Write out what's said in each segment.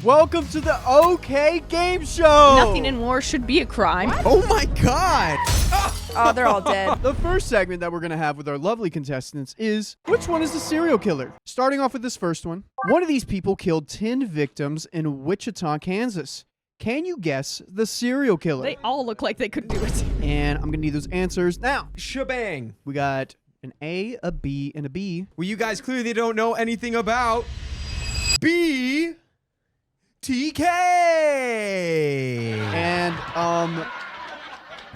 Welcome to the OK Game Show. Nothing in war should be a crime. What? Oh my God. Oh, they're all dead. The first segment that we're going to have with our lovely contestants is, which one is the serial killer? Starting off with this first one. One of these people killed 10 victims in Wichita, Kansas. Can you guess the serial killer? They all look like they could do it. And I'm going to need those answers now. Shebang. We got an A, a B, and a B. Well, you guys clearly don't know anything about BTK.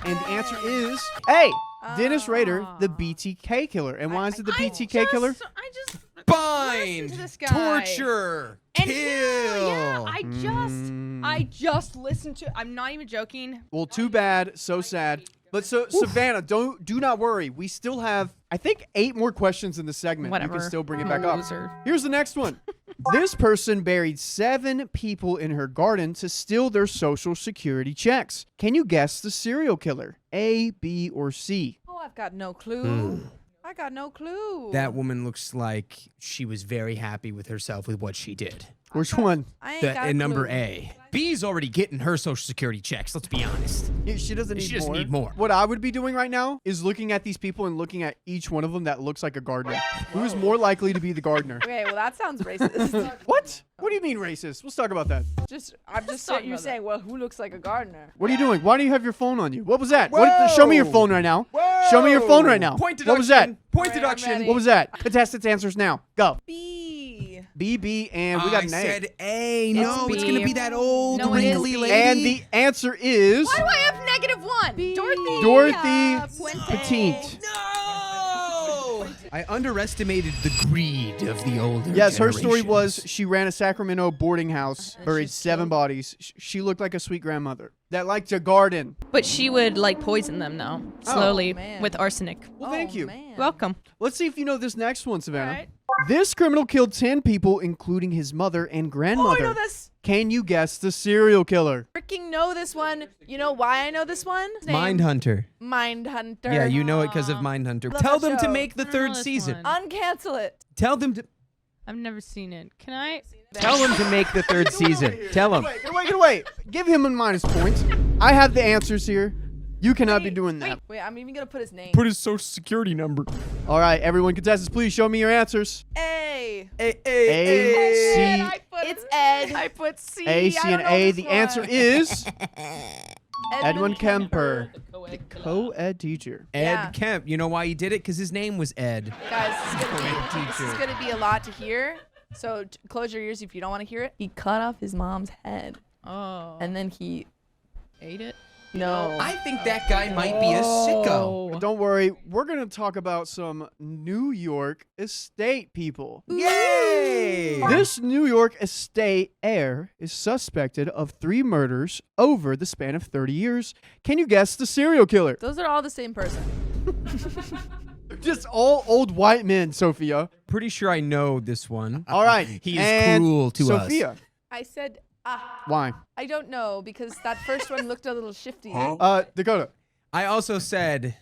And the answer is A, Dennis Rader, the BTK killer. And why is it the BTK killer? I just Bind, listened to this guy. torture, And kill. yeah, I just listened to. I'm not even joking. Well, too bad. So sad. But Savannah, do not worry. We still have, I think, 8 more questions in the segment. Whatever. You can still bring it I'm back a up. loser. Here's the next one. This person buried 7 people in her garden to steal their social security checks. Can you guess the serial killer? A, B, or C? Oh, I've got no clue. I got no clue. That woman looks like she was very happy with herself with what she did. Which one? I ain't got a Number clue. A. B's already getting her social security checks, let's be honest. She doesn't need more. more. What I would be doing right now is looking at these people and looking at each one of them that looks like a gardener. Who is more likely to be the gardener? Okay, well, that sounds racist. What? What do you mean racist? Let's talk about that. I'm just talking you're about saying, well, who looks like a gardener? What are you doing? Why do you have your phone on you? What was that? Whoa! Show me your phone right now. Show me your phone right now. Point deduction. What was that? Point Alright, I'm deduction. ready. What was that? Contestants answers now. Go. B. B, B, and we got I an A. said A. No, it's B. going to be that old No, it is wrinkly B. lady. And the answer is Why do I have -1? B. Dorothy Puente. Petite. No! I underestimated the greed of the older Yes, her story generations. was she ran a Sacramento boarding house, buried she's 7 killed. bodies. She looked like a sweet grandmother that liked to garden. But she would like poison them now, slowly man. with arsenic. Well, thank you. Man. Welcome. Let's see if you know this next one, Savannah. Alright. This criminal killed 10 people, including his mother and Oh, grandmother. I know this. Can you guess the serial killer? Freaking know this one. You know why I know this one? His name? Mindhunter. Mindhunter. Yeah, you know it because of Mindhunter. Love Tell that them to show. make the I know 3rd this season. one. Uncancel it. Tell them to... I've never seen it. Can I? Tell them to make the 3rd season. Tell them. Get away. Give him a minus points. I have the answers here. You cannot be doing that. Wait, I'm even gonna put his name. Put his social security number. All right, everyone, contestants, please show me your answers. A. A, C, It's Ed. I put C. A, C, and A. The answer is Edwin Kemper, Kemper. co-ed teacher. Ed Yeah. Kemp. You know why he did it? Because his name was Ed. Guys, this Teacher. is gonna be a lot to hear. So close your ears if you don't want to hear it. He cut off his mom's head, Oh. and then he ate it. no. I think that guy might be a sicko. Oh. Don't worry, we're going to talk about some New York estate people. Yay! This New York estate heir is suspected of 3 murders over the span of 30 years. Can you guess the serial killer? Those are all the same person. Just all old white men, Sophia. Pretty sure I know this one. All right. He is and cruel to us. Sophia, I said why? I don't know because that first one looked a little shifty. Dakota, I also said,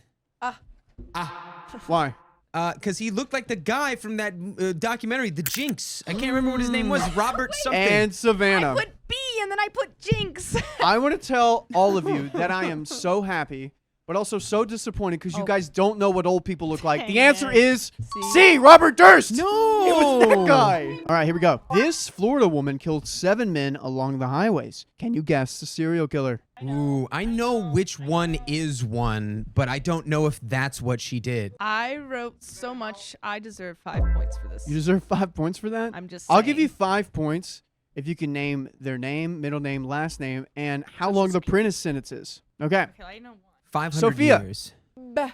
why? because he looked like the guy from that documentary, The Jinx. I can't remember what his name was. Robert something. And Savannah. I put B and then I put Jinx. I want to tell all of you that I am so happy, but also so disappointed because you guys don't know what old people look like. The Dang answer it. is C, Robert Durst. No! It was that guy. All right, here we go. This Florida woman killed 7 men along the highways. Can you guess the serial killer? Ooh, I know which one is one, but I don't know if that's what she did. I wrote so much. I deserve 5 points for this. You deserve 5 points for that? I'm just I'll give you saying. 5 points if you can name their name, middle name, last name, and how Social long the Security. prentice sentence is. Okay. Okay, I know one. 500 Sophia. years. Bah.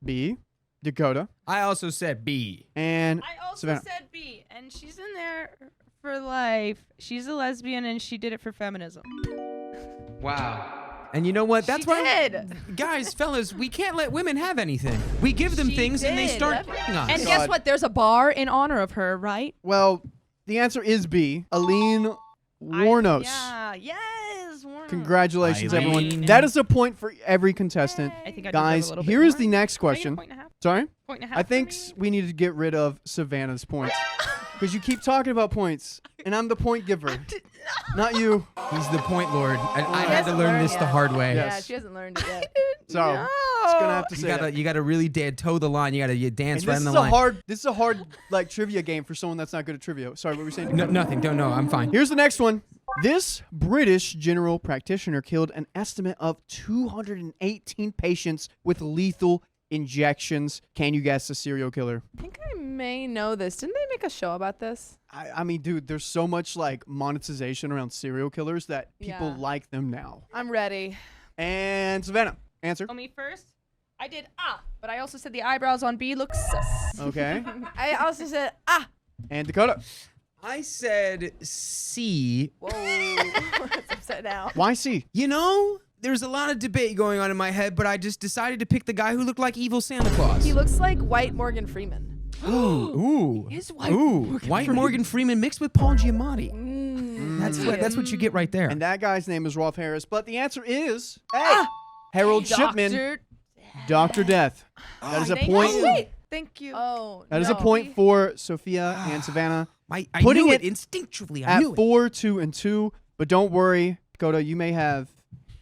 B, Dakota, I also said B. and I also Savannah. said B, and she's in there for life. She's a lesbian, and she did it for feminism. Wow. And you know what? That's She why, did. guys, fellas, we can't let women have anything. We give them She things and they did. start killing us. And God. guess what? There's a bar in honor of her, right? Well, the answer is B, Aline Warnos. Yeah. Yes. Warnos. Congratulations, Eileen. everyone. That is a point for every contestant. I think I deserve Guys, a little here bit is more. the next Can I get a question. point and a half? Sorry? Point and a half I for think me? we need to get rid of Savannah's points. Because you keep talking about points, and I'm the point giver, not you. He's the point lord. And I She had to hasn't learn learned this the yet. hard way. Yeah. Yeah, she hasn't learned it yet. So it's gonna have to say You gotta really toe the line. You dance And right this on is the a line. hard like trivia game for someone that's not good at trivia. Sorry, what were you saying? No, nothing. Don't know. I'm fine. Here's the next one. This British general practitioner killed an estimate of 218 patients with lethal injections. Can you guess the serial killer? I think I may know this. Didn't they make a show about this? I mean, dude, there's so much like monetization around serial killers that people Yeah. like them now. I'm ready. And Savannah, answer. Oh, me first? I did but I also said the eyebrows on B look sus. Okay. I also said, And Dakota. I said C. Whoa. It's upside down. Why C? You know, there's a lot of debate going on in my head, but I just decided to pick the guy who looked like evil Santa Claus. He looks like white Morgan Freeman. Ooh. Is white White Morgan Freeman mixed with Paul Giamatti. That's what you get right there. And that guy's name is Rolf Harris, but the answer is A. Harold Shipman, Dr. Death. That is a thank point. you. Wait. Thank you. Oh, That is no. a point for Sophia and Savannah. I Putting knew it it instinctually. I At knew it. 4, 2, and 2. But don't worry, Dakota, you may have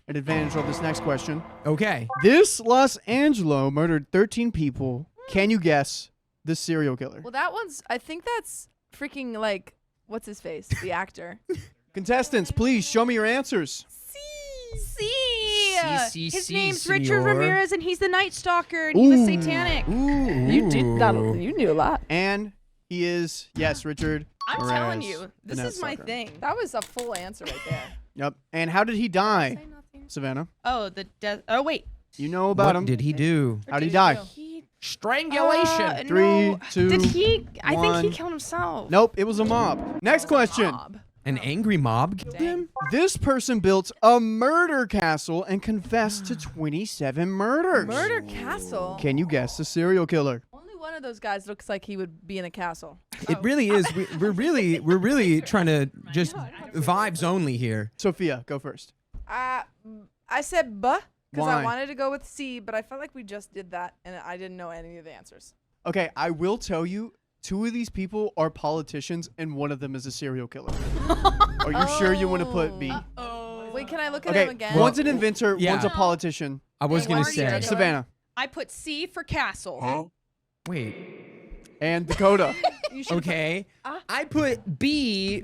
an advantage over this next question. Okay. This Los Angelo murdered 13 people. Can you guess the serial killer? Well, that one's, I think that's freaking like, what's his face? The actor. Contestants, please show me your answers. C. C, His C, name's senor. Richard Ramirez, and he's the Night Stalker, and he was Ooh. satanic. You knew a lot. And he is, yes, Richard. I'm Perez, telling you, the this Night is my Stalker. thing. That was a full answer right there. Yep. And how did he die, Savannah? Oh, the death. Oh, wait. You know about What him. did he do? How did he die? He, Strangulation. 3, no. 2, Did he? I think 1. he killed himself. Nope, it was a mob. Next question. Bob. An angry mob killed him? This person built a murder castle and confessed to 27 murders. Murder Castle. Can you guess the serial killer? Only one of those guys looks like he would be in a castle. It really is. We're really trying to just vibes only here. Sophia, go first. I said B because Why? I wanted to go with C, but I felt like we just did that and I didn't know any of the answers. Okay, I will tell you, 2 of these people are politicians and one of them is a serial killer. Are you sure you want to put B? Wait, can I look at Okay, him again? one's an inventor, yeah. one's a politician. I was gonna Marty, say. Dakota. Savannah I put C for castle. Wait. and Dakota. You should Okay. I put B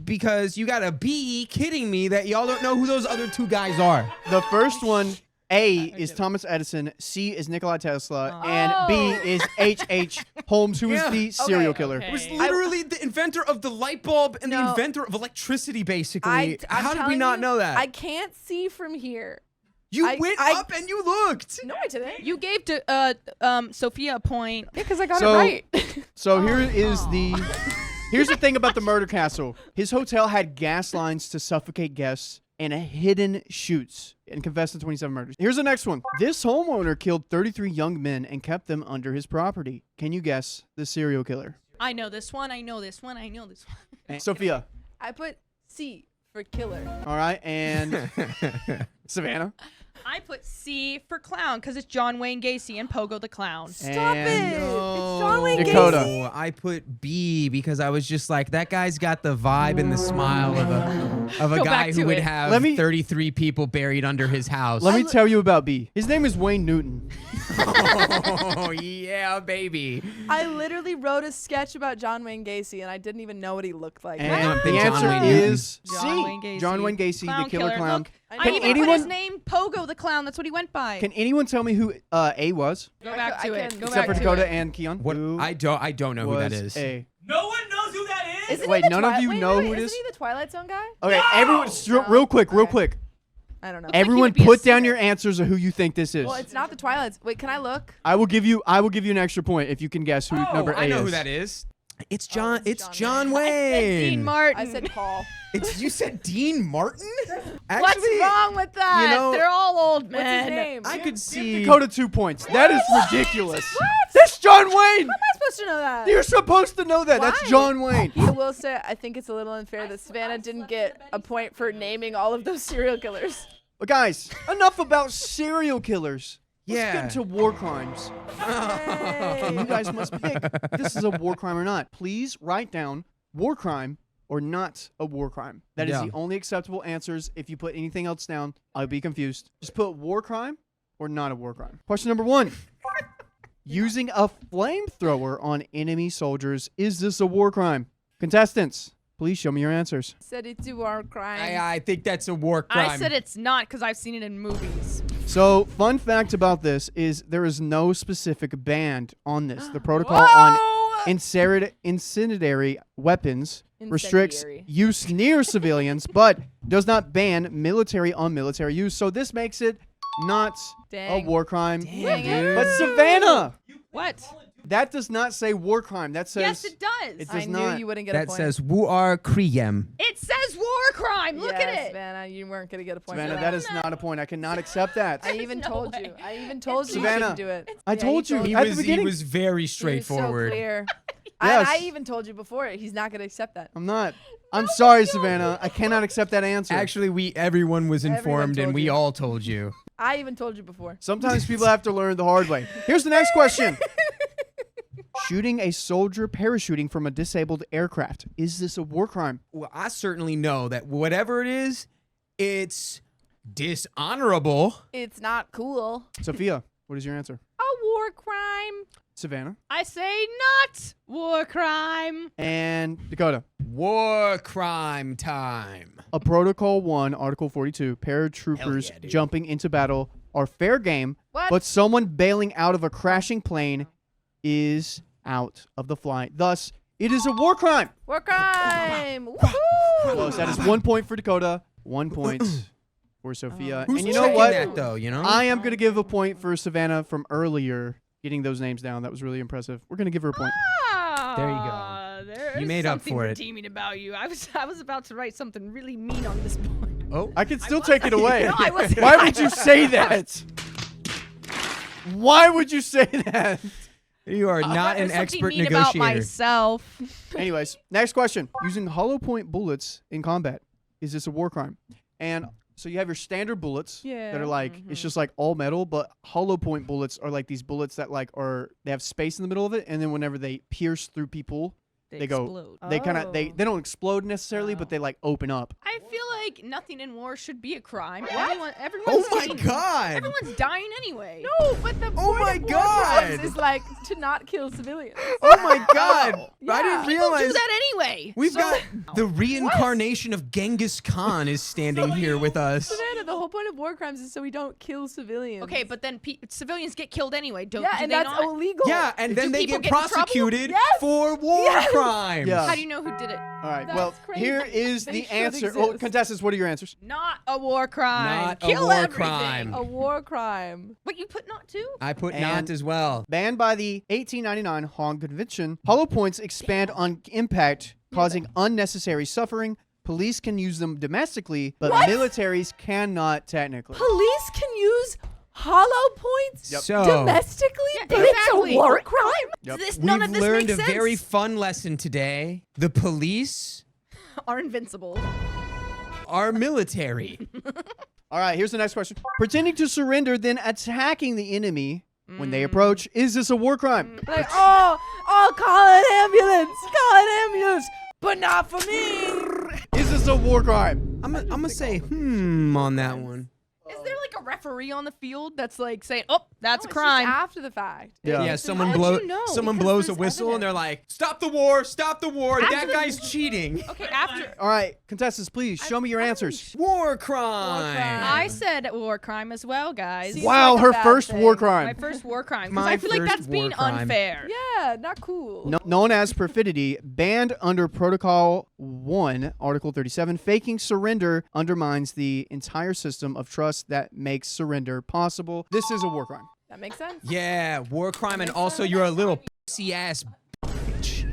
because you got a B kidding me that y'all don't know who those other 2 guys are. The first one, A, is Thomas Edison, C is Nikola Tesla, and B is H.H. Holmes, who is Yeah. the serial killer. okay. It was literally the inventor of the light bulb and the No. inventor of electricity, basically. I'm How did we telling not you, know that? I can't see from here. you I- went I- up and you looked. No, I didn't. You gave to Sophia a point. Because I got So- it right. So here is here's the thing about the murder castle. His hotel had gas lines to suffocate guests and a hidden chutes and confessed to 27 murders. Here's the next one. This homeowner killed 33 young men and kept them under his property. Can you guess the serial killer? I know this one. I know this one. I know this one. Sophia. I put C for killer. All right, and Savannah. I put C for clown because it's John Wayne Gacy and Pogo the Clown. Stop And it. It's John Wayne Dakota. Gacy. Oh, I put B because I was just like, that guy's got the vibe and the smile of a Go guy back who to would it. have Let me- 33 people buried under his house. Let me tell you about B. His name is Wayne Newton. Oh, yeah, baby. I literally wrote a sketch about John Wayne Gacy and I didn't even know what he looked like. And I'm a the big John answer Wayne Newton. is John C. Wayne Gacy. John Wayne Gacy, Clown the killer clown. Look, I I know didn't even put anyone- his name Pogo the Clown. That's what he went by. Can anyone tell me who A was? Go back to I it. can- Go Except for back to Dakota it. and Keon. What? Who I don't know who that was is. A. No one knows who that is. Isn't Wait, he the none of you wait, know wait, who it isn't is? he the Twilight Zone guy? Okay, everyone, real quick, real Okay. quick. I don't know. like he Everyone would be a put down singer. your answers of who you think this is. Well, it's not the Twilight. Wait, can I look? I will give you an extra point if you can guess who number A I know is. who that is. It's John. it's It's John John I said Wayne. Dean Martin. I said Paul. It's you said Dean Martin. Actually, What's wrong with that? you know- They're all old What's men. his name? I could see. Dakota 2 points. That is ridiculous. That's John Wayne. How am I supposed to know that? You're supposed to know that. That's Why? John Wayne. I will say, I think it's a little unfair that Savannah didn't get a point for naming all of those serial killers. But guys, enough about serial killers. Let's get into war crimes. And you guys must pick if this is a war crime or not. Please write down war crime or not a war crime. That is the only acceptable answers. If you put anything else down, I'll be confused. Just put war crime or not a war crime. Question number 1. Using a flamethrower on enemy soldiers. Is this a war crime? Contestants, please show me your answers. Said it's a war crime. I think that's a war crime. I said it's not because I've seen it in movies. So, fun fact about this is there is no specific ban on this. The protocol on incendiary weapons restricts Incendiary. use near civilians, but does not ban military on military use. So this makes it not a Dang. war crime. Dang it. But Savannah, What? that does not say war crime. That says Yes, it does. It I does knew not. you wouldn't get a That point. says war crime. It says war crime. Look at it. Savannah, you weren't gonna get a point. Savannah, for that is not a point. I cannot accept that. I even no told way. you. I even told you you Savannah, shouldn't do it. I told you He at the was, he beginning. was very He was so straightforward. clear. Yes. I even told you before. He's not gonna accept that. I'm not. I'm sorry, Savannah. I cannot accept that answer. Actually, everyone was Everyone informed, told and we you. all told you. I even told you before. Sometimes people have to learn the hard way. Here's the next question. Shooting a soldier parachuting from a disabled aircraft. Is this a war crime? Well, I certainly know that whatever it is, it's dishonorable. It's not cool. Sophia, what is your answer? A war crime. Savannah? I say not war crime. And Dakota. War crime time. A Protocol 1, Article 42, paratroopers yeah, dude. jumping into battle are fair game, What? but someone bailing out of a crashing plane is out of the flight. Thus, it is a war crime. War crime. Woohoo! Close. That is 1 point for Dakota, 1 point for Sophia. Who's And you know checking what? that, though, you know? I am going to give a point for Savannah from earlier, getting those names down. That was really impressive. We're going to give her a point. There you go. There's You made up something for it. redeeming about you. I was about to write something really mean on this point. Oh, I can still take it away. No, I wasn't. Why would you say that? Why would you say that? you are not an There's something expert mean about negotiator. myself. Anyways, next question. Using hollow point bullets in combat. Is this a war crime? And so you have your standard bullets Yeah. that are like, it's just like all metal, but hollow point bullets are like these bullets that like they have space in the middle of it, and then whenever they pierce through people, they go, explode. they kind of, they Oh. don't explode necessarily, but they like open up. I feel like nothing in war should be a crime. What? Everyone's Oh my getting- god! Everyone's dying anyway. No, but the Oh point my of war God. crimes is like to not kill civilians. Oh my god! I Yeah. didn't People realize do that anyway. we've So- got the reincarnation of Genghis Khan is standing here with us. Savannah, the whole point of war crimes is so we don't kill civilians. Okay, but then civilians get killed anyway. Don't yeah, do and they that's not? illegal. Yeah, and then they people get get in trouble? prosecuted Yes. for war Yes. crimes. Yeah. How do you know who did it? All right. That's Well, crazy. here is They the should answer. Oh, exist. contestants, what are your answers? Not a war crime. Not a Kill war everything. crime. A war crime. What you put not too? I put And- not as well. Banned by the 1899 Hague Convention, hollow points expand on impact, causing unnecessary suffering. Police can use them domestically, but What? militaries cannot technically. Police can use hollow points Yep. So domestically, Yeah, but exactly. it's a war crime. Yep. None we've of this learned a makes very sense. fun lesson today. The police Are invincible. are military. All right, here's the next question. Pretending to surrender, then attacking the enemy when they approach. Is this a war crime? Like, oh, call an ambulance, but not for me. Is this a war crime? I'm gonna say on that one. Is there like a referee on the field that's like saying, "Oh, that's a No, it's just crime"? after the fact. Yeah. Yeah, It's someone How would blows you know? someone Because blows a there's whistle and they're evidence. like, "Stop the war! Stop the war! After That the- guy's cheating." Okay, after All right, contestants, please show me your answers. War crime. crime. I said war crime as well, guys. Seems Wow, like a her bad first war thing. My crime. first war crime. 'cause My I feel like first that's being war crime. unfair. Yeah, not cool. Known as perfidy, banned under Protocol 1, Article 37, faking surrender undermines the entire system of trust that makes surrender possible. This is a war crime. That makes sense. Yeah, war crime, and also you're a little pussy ass bitch.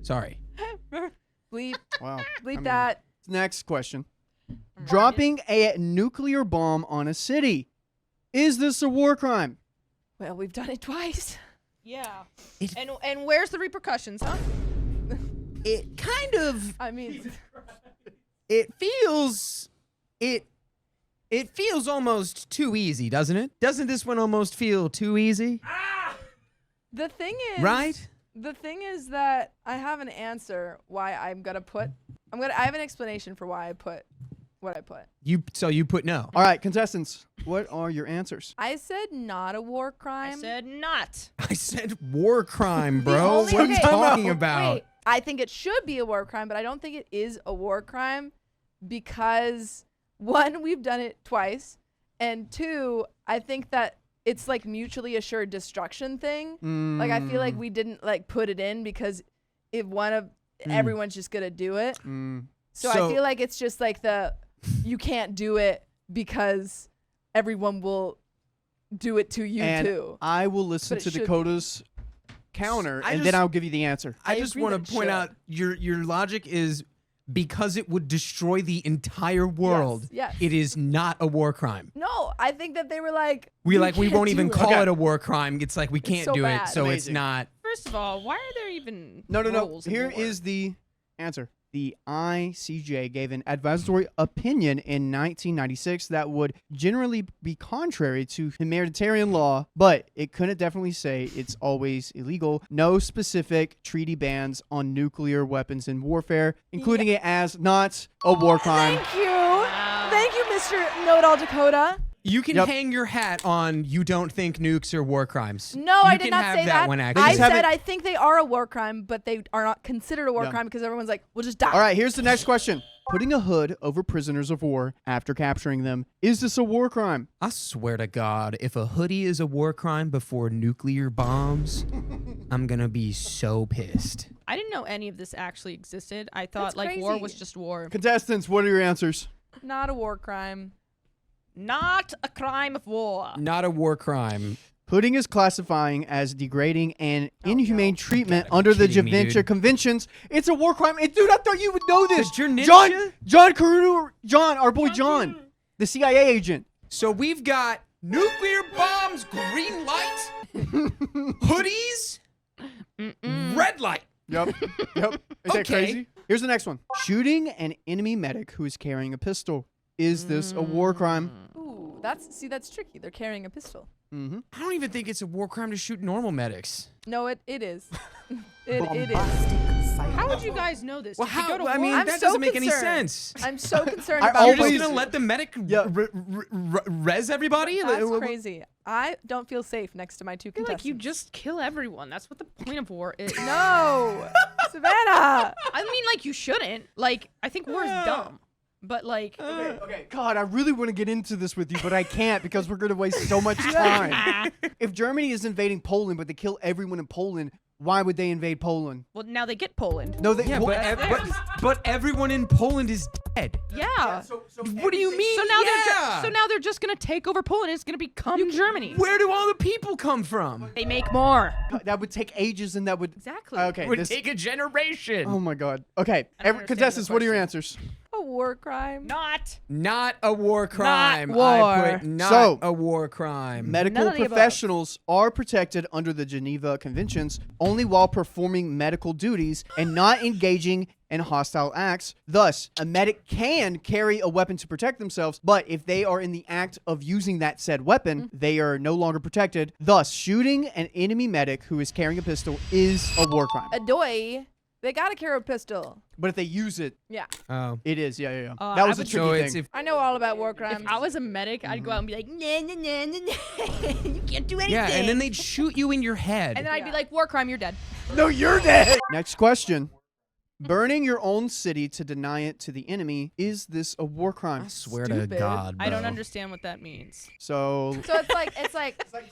Sorry. Bleep, Wow. bleep that. Next question. Dropping a nuclear bomb on a city. Is this a war crime? Well, we've done it twice. Yeah. It- And where's the repercussions, huh? It kind of I mean, it feels It feels almost too easy, doesn't it? Doesn't this one almost feel too easy? The thing is, Right? The thing is that I have an answer why I have an explanation for why I put what I put. So you put no. All right, contestants, what are your answers? I said not a war crime. I said not. I said war crime, The bro. only- What are you okay, talking no, about? Wait, I think it should be a war crime, but I don't think it is a war crime because one, we've done it twice, and two, I think that it's like mutually assured destruction thing. Like I feel like we didn't like put it in because if one of everyone's just gonna do it. So I feel like it's just like you can't do it because everyone will do it to you And too. I will listen But to it should Dakota's counter, I and just- then I'll give you the answer. I I just agree want that to it point should. out your logic is because it would destroy the entire world. yes. It is not a war crime. No, I think that they were like We "You we can't won't do even it." call Okay. it a war crime. It's like we can't so do bad. it, so it's Amazing. not. First of all, why are there even No. rules in Here war? is the answer. The ICJ gave an advisory opinion in 1996 that would generally be contrary to humanitarian law, but it couldn't definitely say it's always illegal. No specific treaty bans on nuclear weapons in warfare, including it as not a war crime. Thank you. Thank you, Mr. Know-It-All Dakota. You can Yep. hang your hat on you don't think nukes are war crimes. No, you I did can not have say that. One I actually. just said haven't- I think they are a war crime, but they are not considered a war Yeah. crime because everyone's like, we'll just die. All right, here's the next question. Putting a hood over prisoners of war after capturing them, is this a war crime? I swear to God, if a hoodie is a war crime before nuclear bombs, I'm gonna be so pissed. I didn't know any of this actually existed. I thought That's like war crazy. was just war. Contestants, what are your answers? Not a war crime. Not a crime of war. Not a war crime. Pudding is classifying as degrading and inhumane treatment gotta be under the kidding me, Javintia dude. Conventions. It's a war crime. And dude, I thought you would know this. But you're ninja? John Caruno, our boy John, the CIA agent. So we've got nuclear bombs, green light, hoodies, red light. Yep. Yep. Is that Okay. crazy? Here's the next one. Shooting an enemy medic who is carrying a pistol. Is this a war crime? Ooh, that's tricky. They're carrying a pistol. Mm-hmm. I don't even think it's a war crime to shoot normal medics. No, it is. it is. How would you guys know this? Well, Did you go to I war? mean, I'm that so doesn't make any concerned. sense. I'm so concerned I about You're always- just gonna let the medic Yeah. res everybody? That's Like, crazy. I don't feel safe next to my two I feel contestants. like you just kill everyone. That's what the point of war is. No, Savannah. I mean, like you shouldn't. Like I think war is dumb, but like Okay. God, I really want to get into this with you, but I can't because we're going to waste so much time. If Germany is invading Poland, but they kill everyone in Poland, why would they invade Poland? well now they get Poland. No, they. Yeah, well, but everyone in Poland is dead. Yeah. What do you mean? So now yeah. they're just gonna take over Poland. It's gonna become Germany. Where do all the people come from? They make more. that would take ages, and that would. Exactly. Okay. It would this- take a generation. Oh my God. Okay. I don't understand Contestants, the what are your question. answers? A war crime. Not. Not a war crime. war. I put not So- a war crime. Medical None of the above. professionals are protected under the Geneva Conventions only while performing medical duties and not engaging in hostile acts. Thus, a medic can carry a weapon to protect themselves, but if they are in the act of using that said weapon, they are no longer protected. Thus, shooting an enemy medic who is carrying a pistol is a war crime. Adoy. They gotta carry a pistol. But if they use it, Yeah, Oh. it is. Yeah. I That was a would- tricky So thing. it's if I know all about war If crimes. I was a medic, I'd go out and be like, nah, nah, nah, nah, nah. You can't do anything. yeah, and then they'd shoot you in your head. And then I'd be Yeah. like, war crime, you're dead. No, you're dead. Next question. Burning your own city to deny it to the enemy, is this a war crime? I swear to Stupid. God, I don't bro. understand what that means. So, So it's like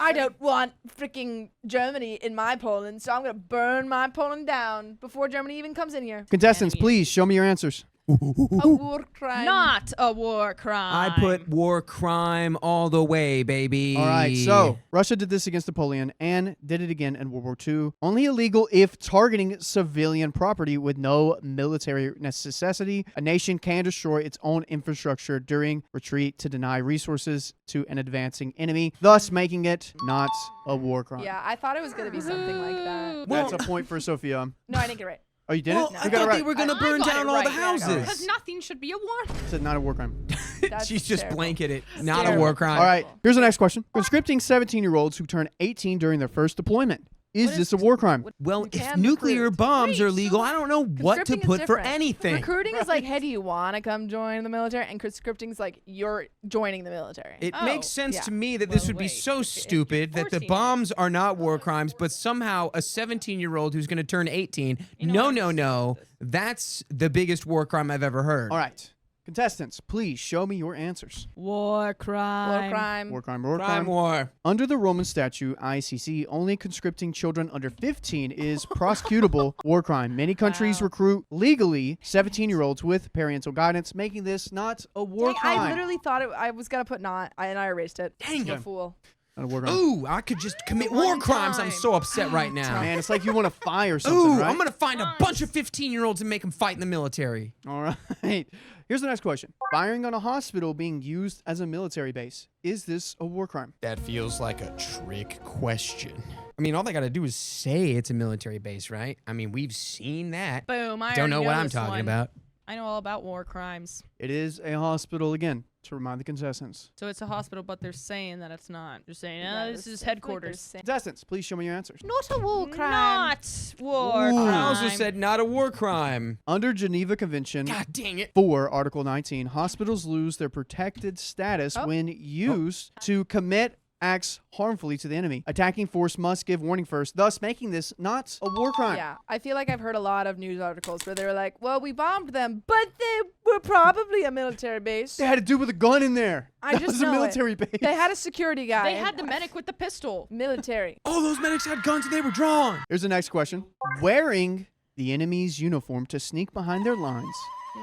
I don't want freaking Germany in my Poland, so I'm gonna burn my Poland down before Germany even comes in here. contestants, Enemy. please show me your answers. A war crime. Not a war crime. I put war crime all the way, baby. All right, so Russia did this against Napoleon and did it again in World War II. Only illegal if targeting civilian property with no military necessity. A nation can destroy its own infrastructure during retreat to deny resources to an advancing enemy, thus making it not a war crime. Yeah, I thought it was gonna be something like that. That's a point for Sophia. No, I didn't get it right. Oh, you did Well, it? I You got it thought right. they were gonna I burn got down it all right, the yeah, I got it. houses. Because nothing should be a war. Said not a war crime. That's She's just terrible. blanketed. That's Not a terrible. war crime. All right, here's the next question. Conscripting 17-year-olds who turn 18 during their first deployment. Is this a war crime? Well, You if can nuclear recruit. bombs are Wait, legal, so I don't know what to Conscripting is put for different. anything. Recruiting is like, hey, do you want to come join the military? And conscripting is like, you're joining the military. It Oh, makes sense yeah. to me that this Well, would be wait, so if stupid you're that the forcing it. bombs are not war crimes, but somehow a 17-year-old who's going to turn 18, You know no, what? no, no, that's the biggest war crime I've ever heard. All right. Contestants, please show me your answers. War crime. War crime. War crime, war Crime crime. war. Under the Roman statute, ICC, only conscripting children under 15 is prosecutable war crime. Many countries Wow. recruit legally 17-year-olds with parental guidance, making this not a war Dang, crime. I literally thought I was going to put not, and I erased it. Dang I'm a it. fool. Not a war crime. Ooh, I could just commit war One crimes. I'm time. so upset right now. Man, it's like you want to fire something, Ooh, right? I'm going to find a bunch of 15-year-olds and make them fight in the military. All right. Here's the next question. Firing on a hospital being used as a military base. Is this a war crime? That feels like a trick question. I mean, all they got to do is say it's a military base, right? I mean, we've seen that. Boom. I Don't know already what I'm this talking one. about. I know all about war crimes. It is a hospital, again, to remind the contestants. So it's a hospital, but they're saying that it's not. They're saying, Yeah, this it's- is I feel like they're headquarters. saying- Contestants, please show me your answers. Not a war crime. Not war Ooh. crime. I also said not a war crime. Under Geneva Convention God dang it. 4, Article 19, hospitals lose their protected status Oh. when used to commit acts harmfully to the enemy. Attacking force must give warning first, thus making this not a war crime. Yeah, I feel like I've heard a lot of news articles where they were like, well, we bombed them, but they were probably a military base. They had a dude with a gun in there. I That just was a know it. military base. They had a security guy. They had the medic with the pistol. military. Oh, those medics had guns and they were drawn. Here's the next question. Wearing the enemy's uniform to sneak behind their lines.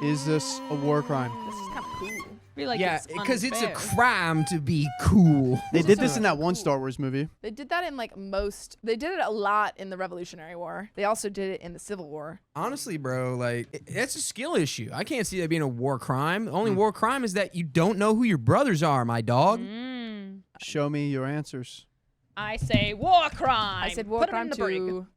Is this a war crime? This is kind of cool. I feel like Yeah, it's because it's a unfair. crime to be cool. They did this So in that one cool. Star Wars movie. They did that in like most. They did it a lot in the Revolutionary War. They also did it in the Civil War. Honestly, bro, like, that's a skill issue. I can't see that being a war crime. The only war crime is that you don't know who your brothers are, my dog. Mm. Show me your answers. I say war crime. I said war Put 'em crime in the brig. too.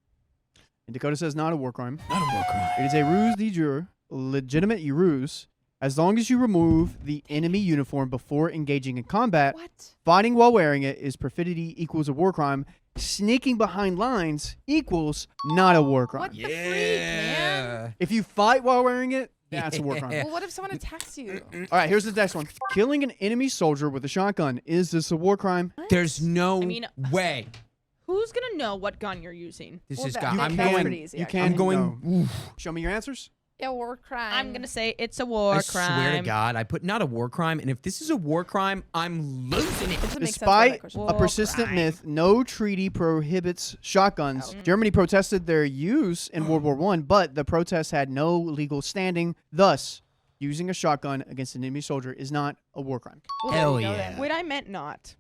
And Dakota says not a war crime. Not a war crime. It is a ruse de jure, legitimate ruse. As long as you remove the enemy uniform before engaging in combat, What? fighting while wearing it is perfidy equals a war crime. Sneaking behind lines equals not a war crime. What the freak, man? If you fight while wearing it, that's a war crime. Yeah. Well, what if someone attacks you? All right, here's the next one. Killing an enemy soldier with a shotgun. Is this a war crime? There's no I mean, way. Who's gonna know what gun you're using? This Well, is that- got. that I'm can- going. pretty easy, You actually. can I'm going. no. Oof. Show me your answers. Yeah, war crime. I'm gonna say it's a war I crime. swear to God, I put not a war crime, and if this is a war crime, I'm losing it. Doesn't make sense why that Despite question- a War persistent crime. myth, no treaty prohibits shotguns. Germany protested their use in World War I, but the protest had no legal standing. Thus, using a shotgun against an enemy soldier is not a war crime. Well, there Hell you go yeah. then. Wait, I meant not.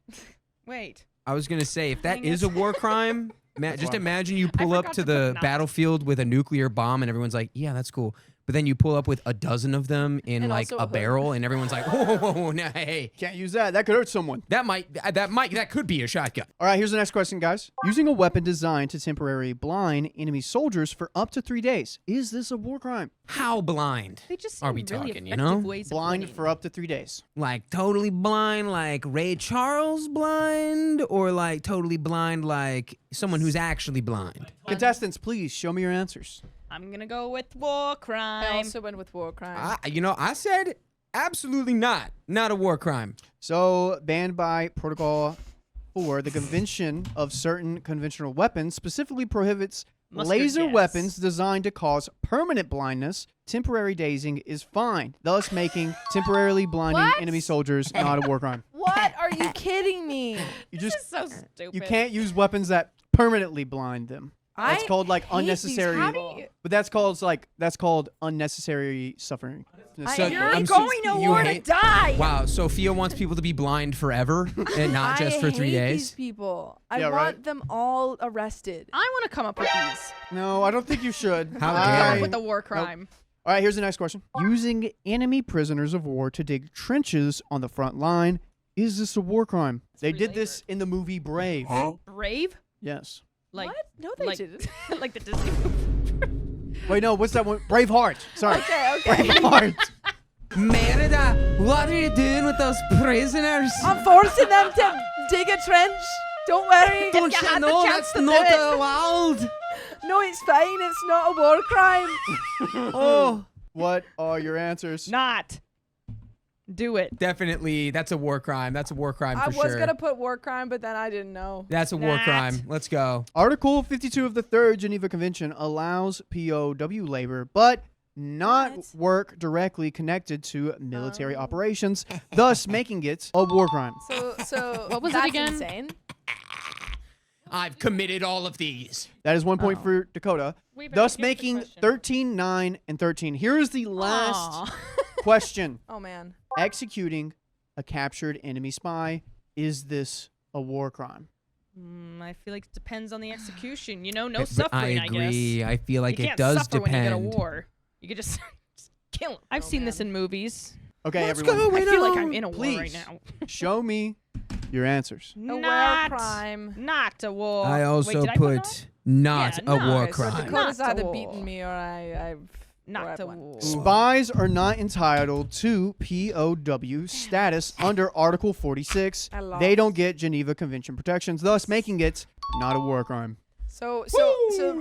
Wait. I was gonna say if that Dang is it. a war crime, just imagine you pull up forgot to to the put not. battlefield with a nuclear bomb, and everyone's like, "Yeah, that's cool." But then you pull up with a dozen of them in And like also a a hood. barrel, and everyone's like, "Whoa, whoa, whoa, no, hey, Can't use that. That could hurt someone. that could be a shotgun." All right, here's the next question, guys. Using a weapon designed to temporarily blind enemy soldiers for up to 3 days. Is this a war crime? How blind? They just Are seem we really talking, you effective know? ways of Blind winning. for up to 3 days. Like totally blind, like Ray Charles blind, or like totally blind, like someone who's actually blind? Contestants, please show me your answers. I'm gonna go with war crime. I also went with war crime. I said absolutely not a war crime. So, banned by Protocol 4, the Convention of Certain Conventional Weapons specifically prohibits Mustard laser gas. weapons designed to cause permanent blindness. Temporary dazing is fine, thus making temporarily blinding What? enemy soldiers not a war crime. What? Are you kidding me? You This just is so stupid. you can't use weapons that permanently blind them. That's I called like hate these unnecessary. people. But that's called unnecessary suffering. You're I'm going so- to you war to hate- die. Wow, Sophia wants people to be blind forever and not just for I 3 hate days. These people. I Yeah, want right. them all arrested. I want to come up with these. No, I don't think you should. How Come dare up you. with the war crime. All right, here's the next question. Using enemy prisoners of war to dig trenches on the front line, is this a war crime? They free did this in the movie Brave. Brave? Yes. Like what? No, they like- didn't. like the Disney movie. Wait, no, what's that one? Braveheart. Sorry. Okay. Braveheart. Merida, what are you doing with those prisoners? I'm forcing them to dig a trench. Don't worry. Don't If you you had the know chance that's to do not it. allowed? No, it's fine. It's not a war crime. Oh, What are your answers? Not. Do it. definitely. That's a war crime. That's a war crime I for was sure. gonna put war crime, but then I didn't know. That's a war Not. crime. Let's go. Article 52 of the Third Geneva Convention allows POW labor, but not What? work directly connected to military operations, thus making it a war crime. So What was it that's again? insane. I've committed all of these. That is 1 point Oh. for Dakota, We better thus get the making question. 13, 9, and 13. Here is the last Aw. question. Oh man. Executing a captured enemy spy, is this a war crime? I feel like it depends on the execution. You know, no But suffering, I agree. I feel like you it can't does suffer when you depend. get a war. You could just kill him. I've seen this in movies. Okay, Let's everyone, go. I feel like I'm in a war Please. right now. show me your answers. A war Not, crime. not a war. I also Wait, did I put put not Yeah, a no. war Okay, so crime. Dakota's Not a either war. beaten me or I've not a won. war. Spies are not entitled to POW status under Article 46. I lost. They don't get Geneva Convention protections, thus making it not a war crime. So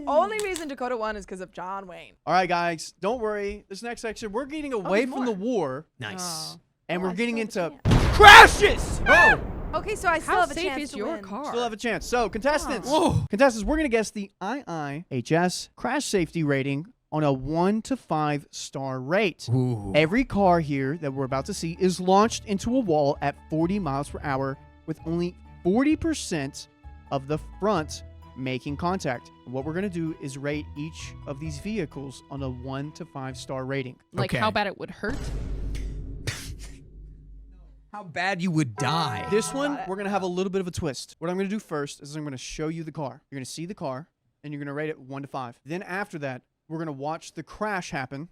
only reason Dakota won is because of John Wayne. All right, guys, don't worry. This next section, we're getting away there's from the more. war, Nice. and Oh, we're I getting still into have a crashes. Oh, Okay, so I still How have a safe chance is to your win. car? still have a chance. So, contestants, Whoa. we're gonna guess the IIHS crash safety rating on a 1 to 5 star rate. Ooh. Every car here that we're about to see is launched into a wall at 40 miles per hour with only 40% of the front making contact. What we're going to do is rate each of these vehicles on a 1 to 5 star rating. Like Okay. how bad it would hurt? How bad you would die. This one, we're going to have a little bit of a twist. What I'm going to do first is I'm going to show you the car. You're going to see the car, and you're going to rate it 1 to 5. Then after that, we're going to watch the crash happen.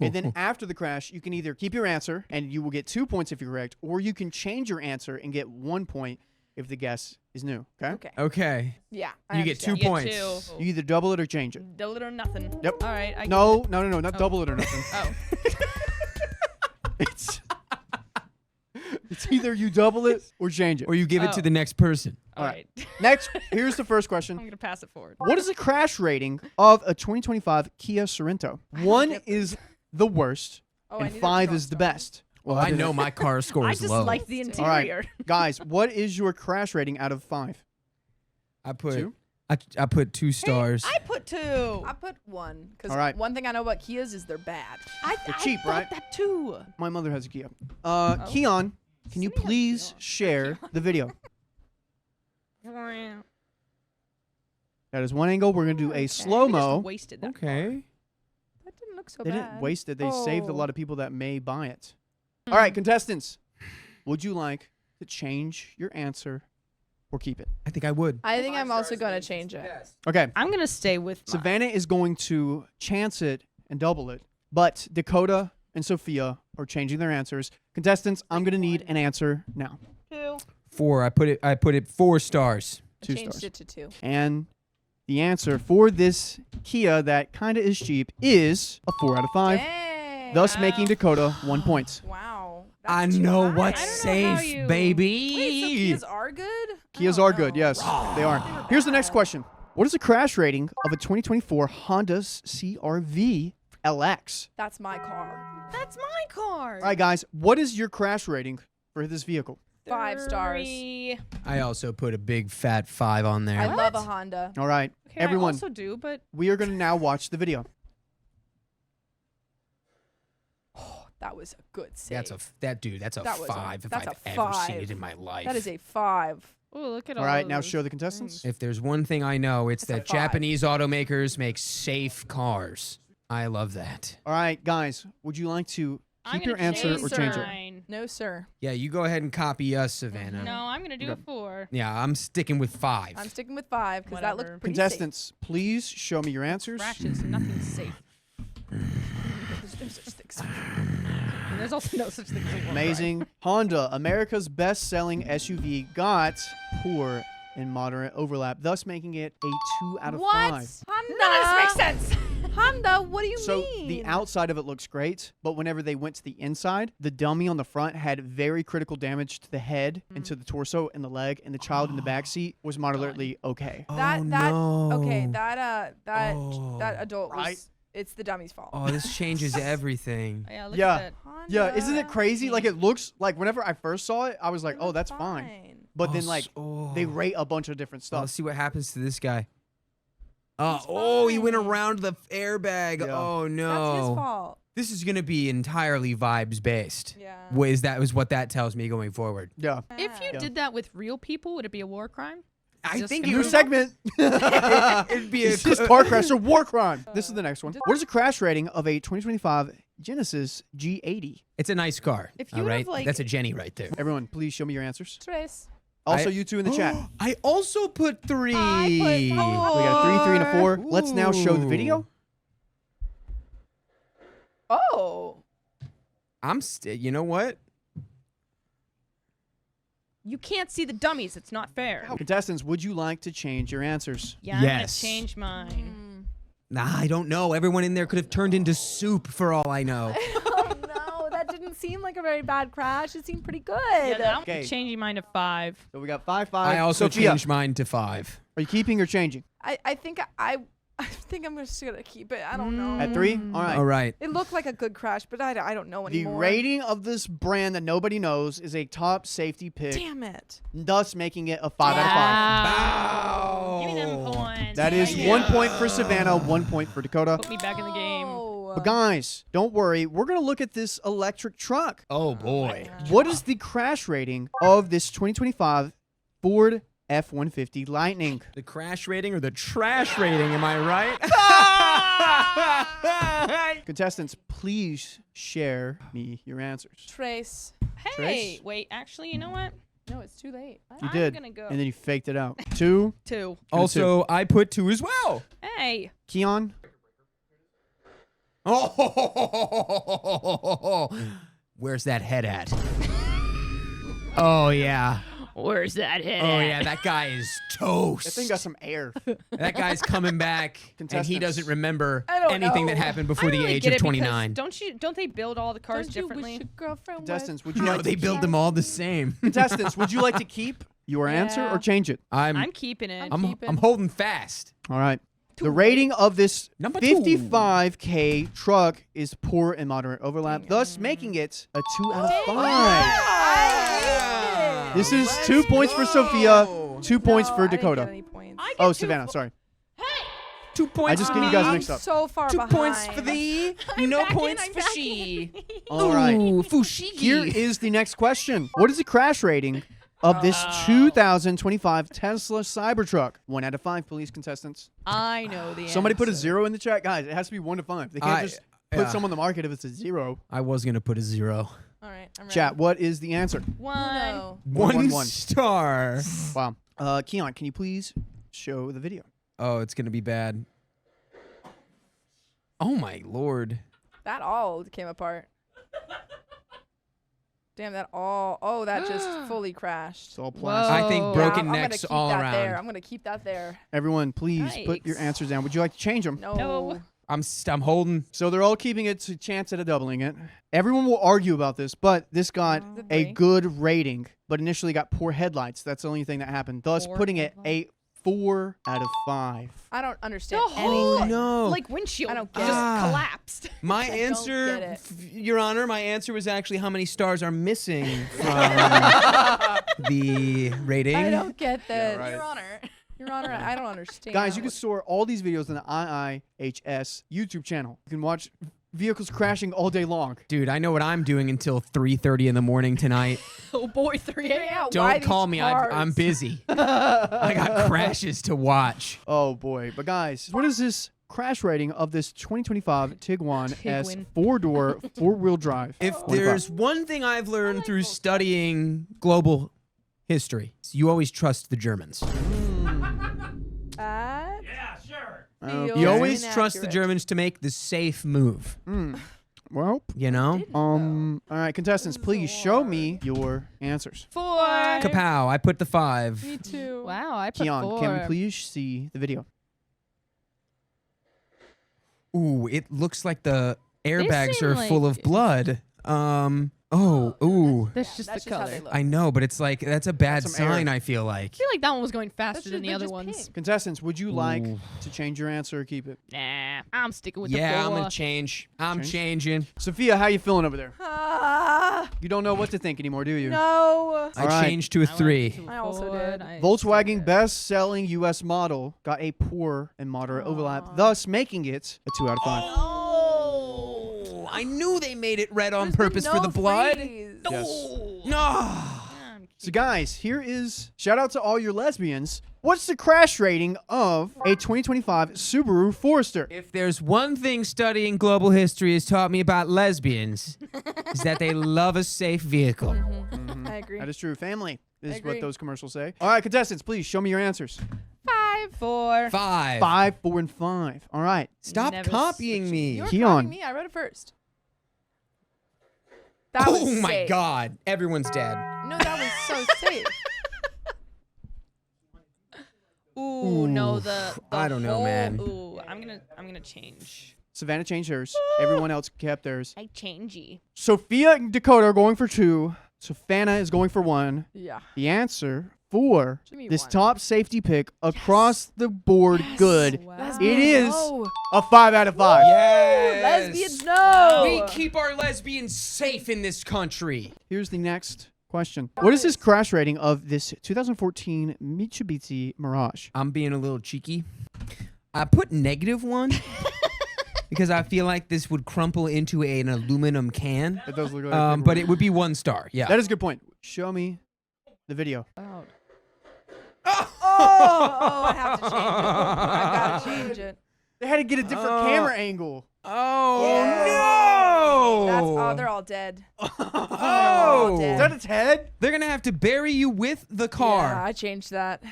And then after the crash, you can either keep your answer, and you will get 2 points if you're correct, or you can change your answer and get 1 point if the guess is new. Okay? Okay. Okay. Yeah. I You get 2 understand. You get points. two. You either double it or change it. Double it or nothing. Yep. All right. I No, not Oh. double it or nothing. Oh. It's either you double it or change it. Or you give it to Oh. the next person. All right. right. Next, here's the first I'm question. gonna pass it forward. What is the crash rating of a 2025 Kia Sorento? 1 is the worst, Oh, I and need a 5 drop is the star. best. Well, I know my car score I is just low. like the All right, interior. guys, what is your crash rating out of 5? I put 2? I put 2 stars. I put 2. I put 1 because All right. one thing I know about Kias is they're bad. They're cheap, thought right? That too. My mother has a Kia. Keon, can you Somebody has a please Kia. share the video? That That is one angle. We're going to do a slow-mo. Wasted that. Okay. That didn't look so They bad. didn't waste it. They saved a Oh. lot of people that may buy it. All right, contestants, would you like to change your answer or keep it? I think I would. I think I'm also going to change it. Okay. I'm gonna stay with mine. Savannah is going to chance it and double it, but Dakota and Sophia are changing their answers. Contestants, I'm going to need an answer now. 2. 4. I put it 4 stars. I 2 changed stars. it to 2. And the answer for this Kia that kind of is cheap is a 4 out of 5, Dang. thus Wow. making Dakota 1 point. Wow. I That's too know high. what's I don't know how safe, you- baby. Wait, so Kias are good? I Kias don't are good, know. yes, they are. Here's the next question. What is the crash rating of a 2024 Honda CR-V LX? That's my car. That's my car. All right, guys, what is your crash rating for this vehicle? 5 stars. 3. I also put a big fat 5 on there. I What? love a Honda. All right, Okay, everyone, I also do, but we are going to now watch the video. That was a good save. That's a that's a That was a- 5 if that's I've a ever seen 5. it in my life. That is a 5. oh, look at All all. right, now those show the contestants. things. If there's one thing I know, it's That's a that 5. Japanese automakers make safe cars. I love that. All right, guys, would you like to I'm keep your gonna answer or change it? mine. No, sir. Yeah, you go ahead and copy us, Savannah. No, I'm gonna do Okay. a 4. Yeah, I'm sticking with 5. I'm sticking with 5 because that Whatever. looked pretty Contestants, please show me your answers. Crashes, nothing's safe. safe. There's such things. And there's also no such thing as a war crime. Amazing. Honda, America's best-selling SUV, got poor and moderate overlap, thus making it a 2 out of 5. Honda. None of this makes sense. Honda, what do you So mean? the outside of it looks great, but whenever they went to the inside, the dummy on the front had very critical damage to the head and to the torso and the leg, and the child in the back seat was moderately okay. That oh, that no. okay, that Oh. adult Right? was it's the dummy's fault. Oh, this changes everything. Yeah, look Yeah. at that. Honda, Yeah, isn't it crazy? Like it looks like whenever I first saw it, I was like, it "Oh, looks that's fine." But then like they rate a bunch of different Let's stuff. see what happens to this guy. He's Oh, he went fine. around the airbag. Yeah. Oh no. That's his fault. This is gonna be entirely vibes based. Yeah. Is what that tells me going forward. Yeah. If you Yeah. did that with real people, would it be a war crime? I Just think gonna it New would. segment. It'd be It's just car crash or war crime. This is the next one. What is the crash rating of a 2025 Genesis G80? It's a nice car. If you all would've, right, like- that's a Jenny right there. Everyone, please show me your answers. Trace. Also, I- you two in the chat. I also put 3. I put four. We got a 3, 3, and a 4. Let's now show the video. Oh. You know what? You can't see the dummies. It's not fair. Contestants, would you like to change your answers? Yeah, I'm Yes. gonna change mine. Nah, I don't know. Everyone in there could have turned into soup for all I know. Oh no, that didn't seem like a very bad crash. It seemed pretty good. Yeah, now Okay. I'm changing mine to 5. So we got 5, 5. I also Sophia, changed mine to 5. Are you keeping or changing? I think I think I'm just gonna keep it. I don't know. At 3? All right. All right. It looked like a good crash, but I don't know The anymore. rating of this brand that nobody knows is a top safety pick, Damn it. thus making it a 5 out of 5. Bow. Give me them points. That is Thank 1 you. point for Savannah, 1 point for Dakota. Put me back in the game. Oh. But guys, don't worry. We're going to look at this electric truck. Oh boy. What is the crash rating of this 2025 Ford F-150 Lightning? The crash rating or the trash rating? Am I right? Contestants, please share me your answers. Trace. Hey, Trace? wait. Actually, you know what? No, it's too late. You I'm did, gonna go and then you faked it out. 2. 2. Also, I put 2 as well. Hey. Keon, Oh, where's that head at? Oh yeah. Where's that head? Oh yeah, that guy is toast. that thing got some air. That guy's coming back, and he Contestants. doesn't remember I don't anything that know. happened I before don't the really age get of it because 29. Don't they build all the cars Don't you differently? wish your girlfriend was? Contestants, would you No, like they to build them all the same. Contestants, would you like to keep your answer Yeah. or change it? I'm keeping it. I'm holding fast. All right. The rating of this Number 2. 55K truck is poor and moderate overlap, thus making it a 2 out of 5. I This is 2 points for Sophia, 2 points No, for I didn't Dakota. get any points. I get Oh, 2 Savannah, sorry. 2 points. I just for get you guys me. mixed up. So far 2 behind. points for thee. No points for she. All right. Ooh, fushigi. Here is the next question. What is the crash rating of this 2025 Tesla Cybertruck? 1 out of 5, please, contestants. I know the Somebody put a answer. 0 in the chat. Guys, it has to be 1 to 5. They can't just put yeah. someone on the market if it's a 0. I was gonna put a 0. All right, I'm ready. Chat, what is the answer? 1. No. 1 1. star. Wow. Keon, can you please show the video? Oh, it's gonna be bad. Oh my lord. That all came apart. Damn, that all. Oh, that just fully crashed. It's all Whoa. plastic. I think Oh. broken I'm gonna necks keep all that around. there. I'm gonna keep that there. Everyone, please put your Yikes. answers down. Would you like to change them? No. I'm holding. So they're all keeping it to chance at a doubling it. Everyone will argue about this, but this got Oh. a Three. good rating, but initially got poor headlights. That's the only thing that happened. Thus Poor putting it a headlights. 4 out of 5. I don't understand The whole anything. no. like windshield I don't just get it. collapsed. My I don't answer, get it. Your Honor, my answer was actually how many stars are missing from the rating. I don't get this. right. Your Honor. Your Honor, I don't understand. Guys, you can store all these videos on the IIHS YouTube channel. You can watch vehicles crashing all day long. Dude, I know what I'm doing until 3:30 in the morning tonight. Oh boy, 3 Figure a.m. out why Don't call these me. cars- I'm busy. I got crashes to watch. Oh boy. But guys, what is this crash rating of this 2025 Tiguan S Tiguan. 4-door 4-wheel drive? If 1 to 5. there's one thing I've learned through studying global history, is you always trust the Germans. Yeah, sure. Feels You always trust the inaccurate. Germans to make the safe move. Well, You know? all right, contestants, please show me your answers. 4. Kapow! I put the 5. Me too. Wow, I put Keon, 4. can we please see the video? Ooh, it looks like the airbags seem are like- full of blood. Ooh. That's just That's the just how color. they look. I know, but it's like that's a bad Some error. sign. I feel like. I feel like that one was going faster That's than the they're other just ones. pink. Contestants, would you like Ooh. to change your answer or keep it? Nah, I'm sticking with Yeah, the I'm 4. gonna change. I'm Change? changing. Sophia, how you feeling over there? Ah, You don't know what to think anymore, do you? no. I All right. changed to a 3. I also did. Volkswagen best-selling U.S. model got a poor and moderate overlap, Aw. thus making it a 2 out of 5. Oh, I knew they made it red on There's been purpose for no the blood. freeze. Yes. No. So guys, here is shout out to all your lesbians. What's the crash rating of a 2025 Subaru Forester? If there's one thing studying global history has taught me about lesbians, is that they love a safe vehicle. I agree. That is true. Family is what agree. those commercials say. All right, contestants, please show me your answers. 5, 4. 5. 5, 4, and 5. All right. Stop Never copying switch. me. You were Keon. copying me. I wrote it first. That was Oh my safe. God! Everyone's dead. No, that was so safe. Ooh, no, the I don't know, whole- man. Ooh, I'm gonna change. Savannah changed hers. Everyone else kept theirs. I changey. Sophia and Dakota are going for 2. Savannah is going for 1. Yeah. The answer for Give me this 1. top safety pick across the board good. Wow. It is No. a 5 out of 5. Yes. Lesbians, no. We keep our lesbians safe in this country. Here's the next question. What is this crash rating of this 2014 Mitsubishi Mirage? I'm being a little cheeky. I put -1 because I feel like this would crumple into an aluminum can. It does look like But it would be 1 star. Yeah. that is a good point. Show me the video. Oh, I have to change it. I gotta change it. They had to get a different camera angle. Oh Yeah. no! That's oh, they're all dead. Oh! Is that its head? They're gonna have to bury you with the Yeah, car. I changed that.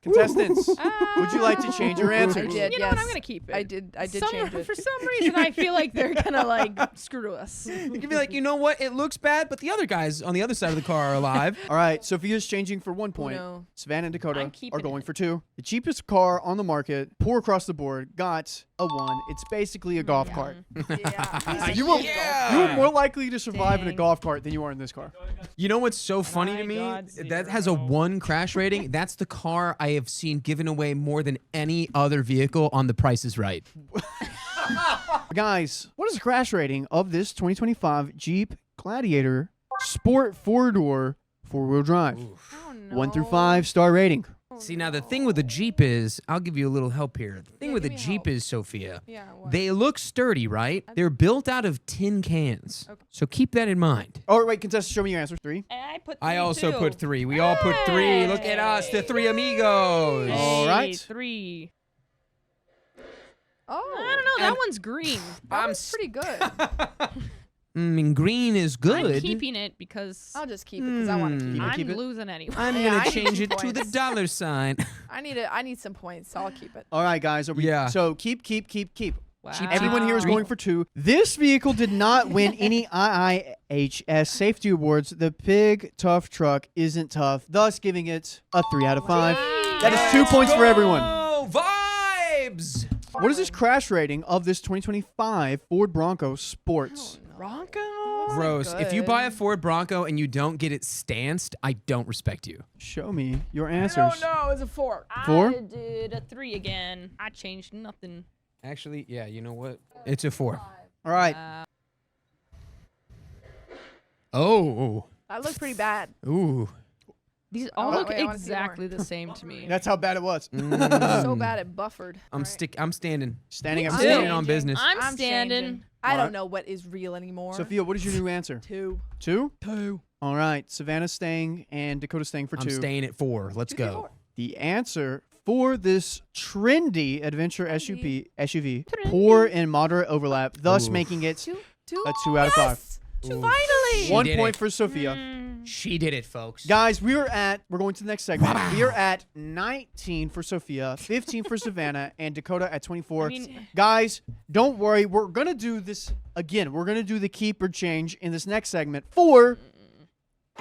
Contestants, would you like to change your I answers? did. You know yes. what? I'm gonna keep it. I did change it. For some reason, I feel like they're gonna like screw us. You can be like, you know what? It looks bad, but the other guys on the other side of the car are alive. All right, Sophia's changing for 1 point. no. Savannah and Dakota I'm keeping are going it. for 2. The cheapest car on the market, poor across the board, got a 1. It's basically a golf cart. Yeah. You were Yeah. you were more likely to survive in a Dang. golf cart than you are in this car. You know what's so funny to My me? God, That has a 1 crash rating. That's the car I have seen given away more than any other vehicle on The Price is Right. Guys, what is the crash rating of this 2025 Jeep Gladiator Sport 4-door 4-wheel drive? Oh, 1 through no. 5 star rating. See, now the thing with the Jeep is, I'll give you a little help here. The thing Yeah, with the give me Jeep help. is, Sophia, Yeah. What? they look sturdy, right? They're built out of tin cans. Okay. So keep that in mind. Oh, wait, contestant, show me your answer. 3. I put. I 3 also too. put 3. We all put 3. Look at us, the 3 amigos. All Hey, right. 3. Oh. I don't know. And- That one's green. That I'm was pretty good. And green is I'm good. keeping it because I'll just keep it because I want to keep You it. gonna I'm keep it? losing anyway. I'm Yeah, gonna I need change some it to the points. dollar sign. I need some points, so I'll keep it. All right, guys. Yeah. So keep. Wow. Everyone here is going for 2. This vehicle did not win any IIHS safety awards. The big, tough truck isn't tough, thus giving it a 3 out of 5. That is 2 points for everyone. Oh, vibes! What is this crash rating of this 2025 Ford Bronco Sports? Bronco. Gross. If you good. buy a Ford Bronco and you don't get it stanced, I don't respect you. Show me your No, answers. no, it's a 4. 4? I did a 3 again. I changed nothing. Actually, yeah, you know what? It's a 4. All right. Oh. That looks pretty bad. Ooh. These all Oh, look wait, I wanna see more. exactly the same to me. That's how bad it was. So bad it buffered. I'm Alright. I'm standing. Standing I'm up. standing changing. on business. I'm I'm standing. changing. I Alright. don't know what is real anymore. Sophia, what is your new answer? 2. 2? 2. All right. Savannah's staying and Dakota's staying for 2. I'm staying at 4. Let's 2, 3, go. 4. The answer for this trendy adventure SUV, Trendy. poor and moderate overlap, thus Oof. making it 2. a 2 out of 5. Yes! Ooh. Finally! She 1 did point it. for Sophia. She did it, folks. Guys, we're going to the next segment. We are at 19 for Sophia, 15 for Savannah, and Dakota at 24. I mean- Guys, don't worry. We're going to do this again. We're going to do the keep or change in this next segment for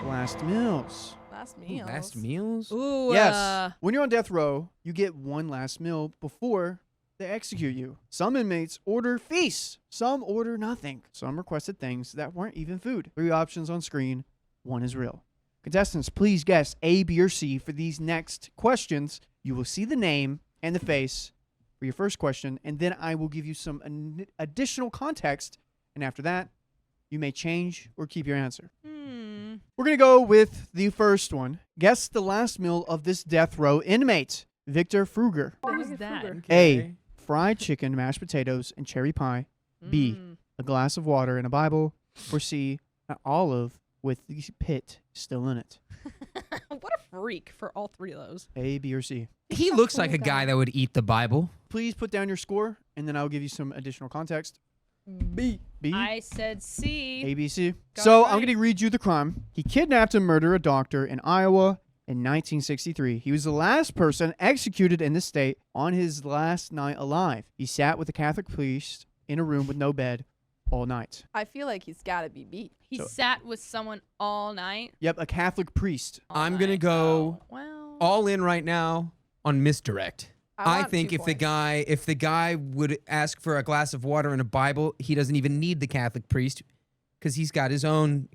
last meals. Last Ooh, meal. last meals? Ooh. Yes. When you're on death row, you get one last meal before they execute you. Some inmates order feasts. Some order nothing. Some requested things that weren't even food. 3 options on screen. 1 is real. Contestants, please guess A, B, or C for these next questions. You will see the name and the face for your first question, and then I will give you some additional context, and after that, you may change or keep your answer. We're going to go with the first one. Guess the last meal of this death row inmate, Victor Fruger. Who's that? A, fried chicken, mashed potatoes, and cherry pie. B, a glass of water and a Bible. Or C, an olive with the pit still in it. What a freak for all 3 of those. A, B, or C. He looks like a guy that would eat the Bible. Please put down your score, and then I'll give you some additional context. B. B. I said C. A, B, C. Got So it I'm right. going to read you the crime. He kidnapped and murdered a doctor in Iowa in 1963. He was the last person executed in the state on his last night alive. He sat with a Catholic priest in a room with no bed all night. I feel like he's got to be B. He So- sat with someone all night. Yep, a Catholic priest. All I'm gonna night. go Oh, well. all in right now on misdirect. I want think 2 if the points. guy would ask for a glass of water and a Bible, he doesn't even need the Catholic priest because he's got his own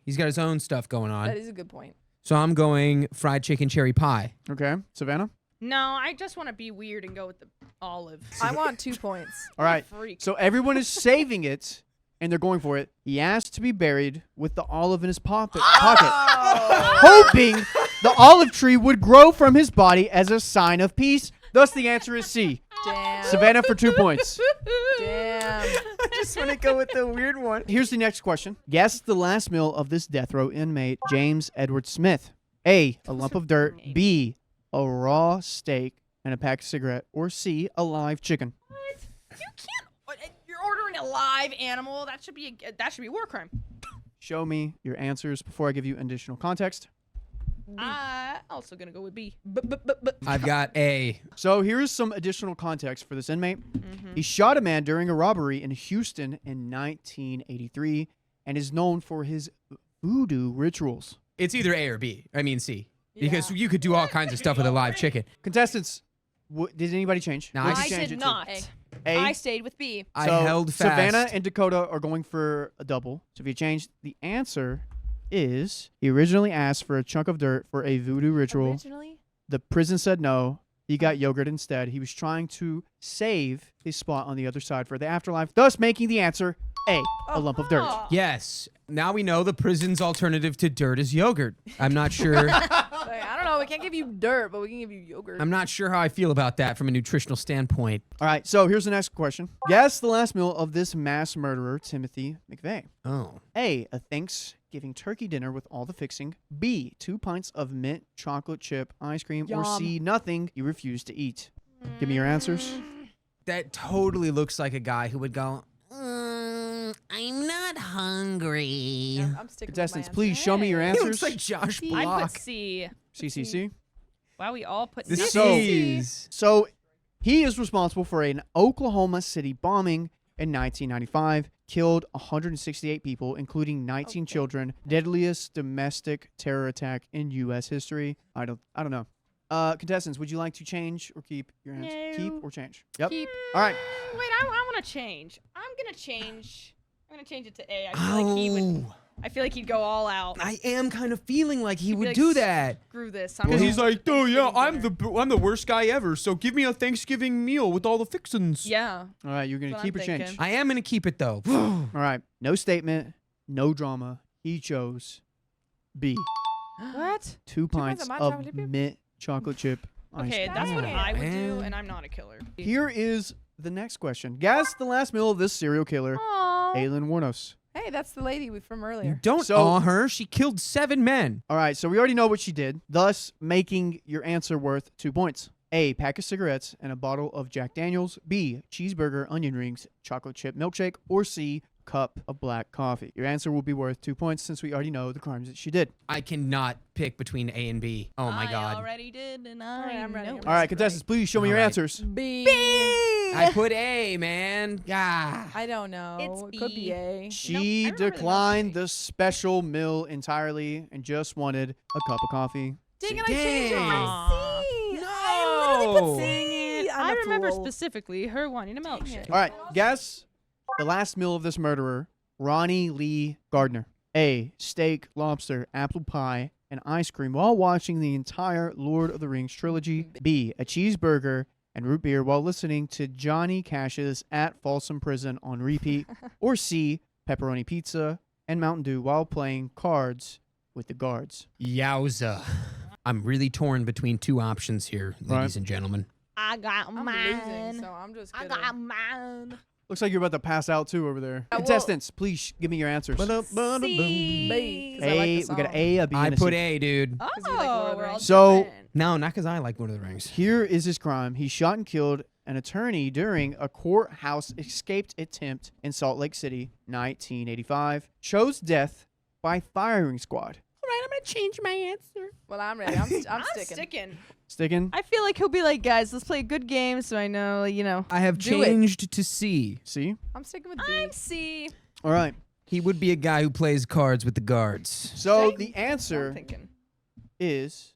stuff going on. That is a good point. So I'm going fried chicken cherry pie. Okay, Savannah? No, I just want to be weird and go with the olive. I want 2 points. All right, Freak. so everyone is saving it, and they're going for it. He asked to be buried with the olive in his pocket, hoping the olive tree would grow from his body as a sign of peace. Thus, the answer is C. Damn. Savannah for 2 points. Damn. I just want to go with the weird one. Here's the next question. Guess the last meal of this death row inmate, James Edward Smith. A, a lump of dirt. B, a raw steak and a pack of cigarette. Or C, a live chicken. What? You can't. You're ordering a live animal. That should be a war crime. Show me your answers before I give you additional context. Also gonna go with B. I've got A. So here's some additional context for this inmate. He shot a man during a robbery in Houston in 1983 and is known for his voodoo rituals. It's either A or B. I mean C. Because you could do all kinds of stuff with a live chicken. Contestants, did anybody change? No, What'd I you change did it to? not. A. I stayed with B. I So held fast. Savannah and Dakota are going for a double. So if you change, the answer is he originally asked for a chunk of dirt for a voodoo ritual. Originally? The prison said no. He got yogurt instead. He was trying to save his spot on the other side for the afterlife, thus making the answer A, a lump of dirt. Oh. Yes. Now we know the prison's alternative to dirt is yogurt. I'm not sure. Like, I don't know. We can't give you dirt, but we can give you yogurt. I'm not sure how I feel about that from a nutritional standpoint. All right, so here's the next question. Guess the last meal of this mass murderer, Timothy McVeigh. Oh. A, a Thanksgiving turkey dinner with all the fixing. B, 2 pints of mint chocolate chip ice cream. Or C, nothing you refuse to eat. Give me your answers. That totally looks like a guy who would go, I'm not hungry. Yeah, I'm sticking with my Contestants, answer. please show me your He answers. looks like Josh I Block. put C. CCC. Wow, we all put The C. So- C's. So he is responsible for an Oklahoma City bombing in 1995, killed 168 people, including 19 children, deadliest domestic terror attack in U.S. history. I don't know. Contestants, would you like to change or keep your answer? No. Keep or change? Yep. Keep. All right. Wait, I want to change. I'm gonna change it to A. I feel like he'd go all out. I am kind of feeling like he would like, do that. Screw this. Because he's like, oh yeah, Thanksgiving I'm the worst guy ever. So give me a Thanksgiving meal with all the fixins. Yeah. All right. You're going to That's keep or what I'm change? thinking. I am gonna keep it though. All right. No statement. No drama. He chose B. What? 2 pints pints of mint of chocolate chip? mint chocolate chip ice Okay, cream. that's what Damn, I would do, man. and I'm not a killer. Here is the next question. Guess the last meal of this serial killer, Aww. Aylin Warnos. Hey, that's the lady from earlier. Don't So- awe her. She killed 7 men. All right, so we already know what she did, thus making your answer worth 2 points. A, pack of cigarettes and a bottle of Jack Daniels. B, cheeseburger, onion rings, chocolate chip milkshake. Or C, cup of black coffee. Your answer will be worth 2 points since we already know the crimes that she did. I cannot pick between A and B. Oh my I god. already did, and right, I'm ready, know I'm it. All right, contestants, please show me your All right. answers. B. I put A, man. Ah. I don't know. It's It could B. be A. She Nope, I remember the declined milkshake. the special meal entirely and just wanted a cup of coffee. Dang it, I Dang. changed it for Aw. C. No. I literally put C. Dang it. I I remember fool. specifically her wanting a milkshake. All right, guess the last meal of this murderer, Ronnie Lee Gardner. A, steak, lobster, apple pie, and ice cream while watching the entire Lord of the Rings trilogy. B, a cheeseburger and root beer while listening to Johnny Cash's At Folsom Prison on repeat. Or C, pepperoni pizza and Mountain Dew while playing cards with the guards. Yowza. I'm really torn between two options here, ladies and gentlemen. I got I'm losing, so I'm just I gonna. got mine. Looks like you're about to pass out too over there. well- Contestants, please give me your answers. B, 'cause I like the We got an song. A, a B, I and a put C. A, dude. Oh, you like Lord of the we're all Rings. So- different. No, not because I like Lord of the Rings. Here is his crime. He shot and killed an attorney during a courthouse escaped attempt in Salt Lake City, 1985. Chose death by firing squad. All right, I'm going to change my answer. Well, I'm ready. I'm I'm sticking. sticking. Sticking? I feel like he'll be like, guys, let's play a good game so I know, you know. I have Do it. changed to C. See? I'm sticking with B. I'm C. All right. He would be a guy who plays cards with the guards. So Right? the I'm answer thinking. is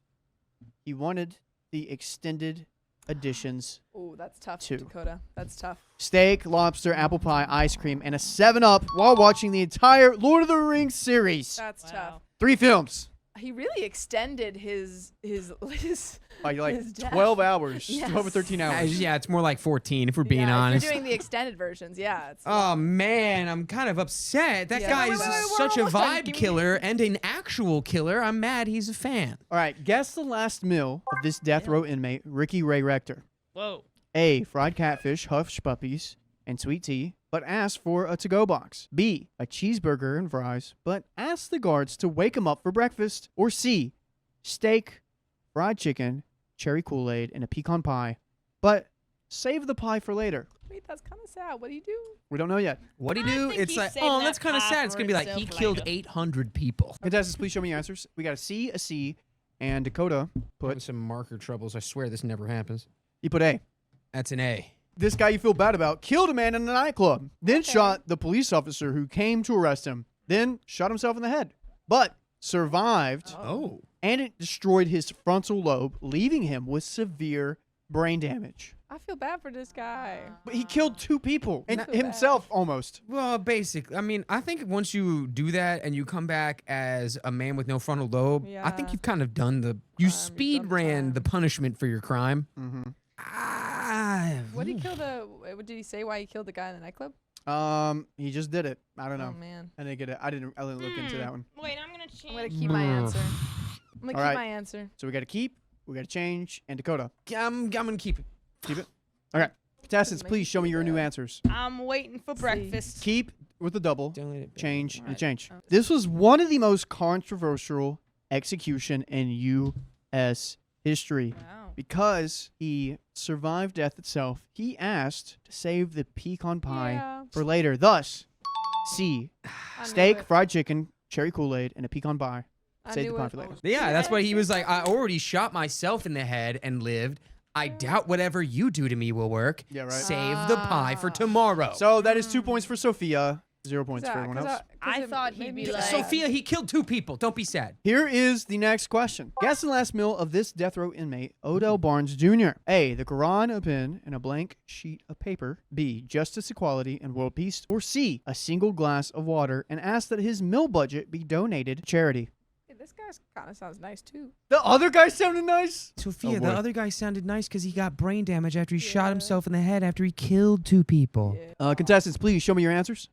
he wanted the extended editions: Ooh, that's tough, Two. Dakota. That's tough. steak, lobster, apple pie, ice cream, and a 7-Up while watching the entire Lord of the Rings series. That's tough. 3 films. He really extended his Like His death. 12 hours. Yes. 12 or 13 hours. Yeah, it's more like 14 if we're being yeah, honest. If you're doing the extended versions, yeah. It's Oh man, I'm kind of upset. That Yeah. guy Wait, is wait, wait, we're such a almost done. vibe Give me- killer and an actual killer. I'm mad he's a fan. All right. Guess the last meal of this death row inmate, Ricky Ray Rector. Whoa. A, fried catfish, hush puppies, and sweet tea, but asked for a to-go box. B, a cheeseburger and fries, but asked the guards to wake him up for breakfast. Or C, steak, fried chicken, cherry Kool-Aid, and a pecan pie, but save the pie for later. Wait, that's kind of sad. What do you do? We don't know yet. What'd he I do? think It's he's like, saving oh, that that's kind of pie sad. It's for gonna be like himself he later. killed 800 people. Contestants, please show me your answers. We got a C, and Dakota Having put, some marker troubles. I swear this never happens. he put A. That's an A. This guy you feel bad about killed a man in a nightclub, then Okay. shot the police officer who came to arrest him, then shot himself in the head, but survived Oh. and it destroyed his frontal lobe, leaving him with severe brain damage. I feel bad for this guy. But he killed 2 people and Not bad. himself almost. Well, basically, I mean, I think once you do that and you come back as a man with no frontal lobe, I think Yeah. you've kind of done the you You've speed done the ran time. the punishment for your crime. Mm-hmm. What did he kill the? What did he say? Why he killed the guy in the nightclub? He just did it. I don't know. Oh man, I didn't get it. I didn't look into that one. Wait, I'm gonna change. I'm gonna keep my answer. I'm gonna All keep right. my answer. So we got to keep, we got to change, and Dakota. I'm gonna keep it. Keep it. Okay. Contestants, Make please me show me do your new that. ansers. I'm waiting for breakfast. Keep with the double. Don't let it be. Change and a Alright. change. This was one of the most controversial execution in U.S. history Wow. because he survived death itself. He asked to save the pecan pie Yeah. for later. Thus, C, I knew steak, it. fried chicken, cherry Kool-Aid, and a pecan pie. I Save the knew pie it. for later. Yeah, that's what he was like. I already shot myself in the head and lived. I doubt whatever you do to me will work. Yeah, right. Save the pie for Ah. tomorrow. So that is 2 points for Sophia, 0 points for Zach, everyone 'cause else. 'cause I it thought made he'd me be sad. like- Sophia, he killed 2 people. Don't be sad. Here is the next question. Guess the last meal of this death row inmate, Odell Barnes Jr. A, the Quran, a pen, and a blank sheet of paper. B, justice, equality, and world peace. Or C, a single glass of water, and ask that his meal budget be donated to charity. Hey, this guy kind of sounds nice too. The other guy sounded nice. Sophia, Oh, the boy. other guy sounded nice because he got brain damage after he shot Yeah. himself in the head after he killed 2 people. Yeah. Contestants, please show me your answers.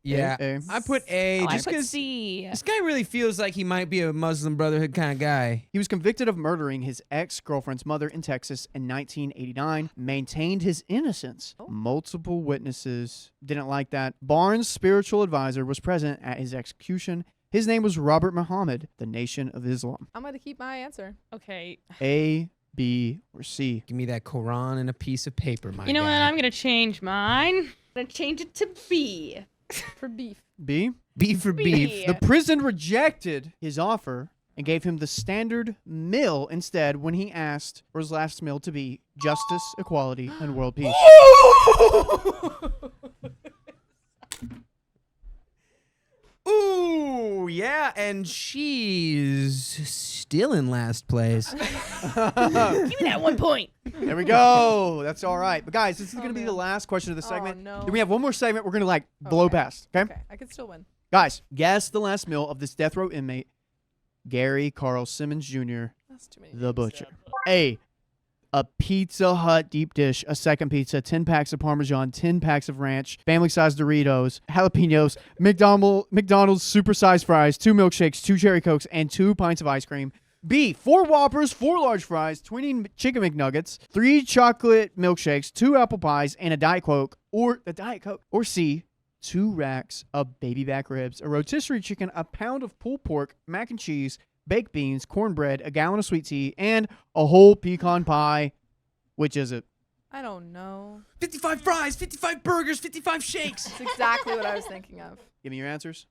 Yeah, A. I put A Oh, I just put because C. this guy really feels like he might be a Muslim Brotherhood kind of guy. He was convicted of murdering his ex-girlfriend's mother in Texas in 1989, maintained his innocence. Oh. Multiple witnesses didn't like that. Barnes' spiritual advisor was present at his execution. His name was Robert Muhammad, the Nation of Islam. I'm gonna keep my answer. Okay. A, B, or C? Give me that Quran and a piece of paper, my You know what? guy. I'm gonna change mine. I'm gonna change it to B. For beef. B? B for B. beef. The prison rejected his offer and gave him the standard meal instead when he asked for his last meal to be justice, equality, and world peace. Ooh, yeah, and she's still in last place. Give me that 1 point. There we go. That's all right. But guys, this is going to be man. the last question of the segment. no. Then we have one more segment we're going to like blow Okay. past. Okay? Okay, I could still win. Guys, guess the last meal of this death row inmate, Gary Carl Simmons Jr., That's too many. the names. butcher. A Pizza Hut deep dish, a second pizza, 10 packs of Parmesan, 10 packs of ranch, family-sized Doritos, jalapenos, McDonald's supersized fries, 2 milkshakes, 2 cherry cokes, and 2 pints of ice cream. B, 4 Whoppers, 4 large fries, 20 chicken McNuggets, 3 chocolate milkshakes, 2 apple pies, and a Diet Coke, or the Diet Coke. Or C, 2 racks of baby back ribs, a rotisserie chicken, a pound of pulled pork, mac and cheese, baked beans, cornbread, a gallon of sweet tea, and a whole pecan pie. Which is it? I don't know. 55 fries, 55 burgers, 55 shakes. That's exactly what I was thinking of. Give me your answers.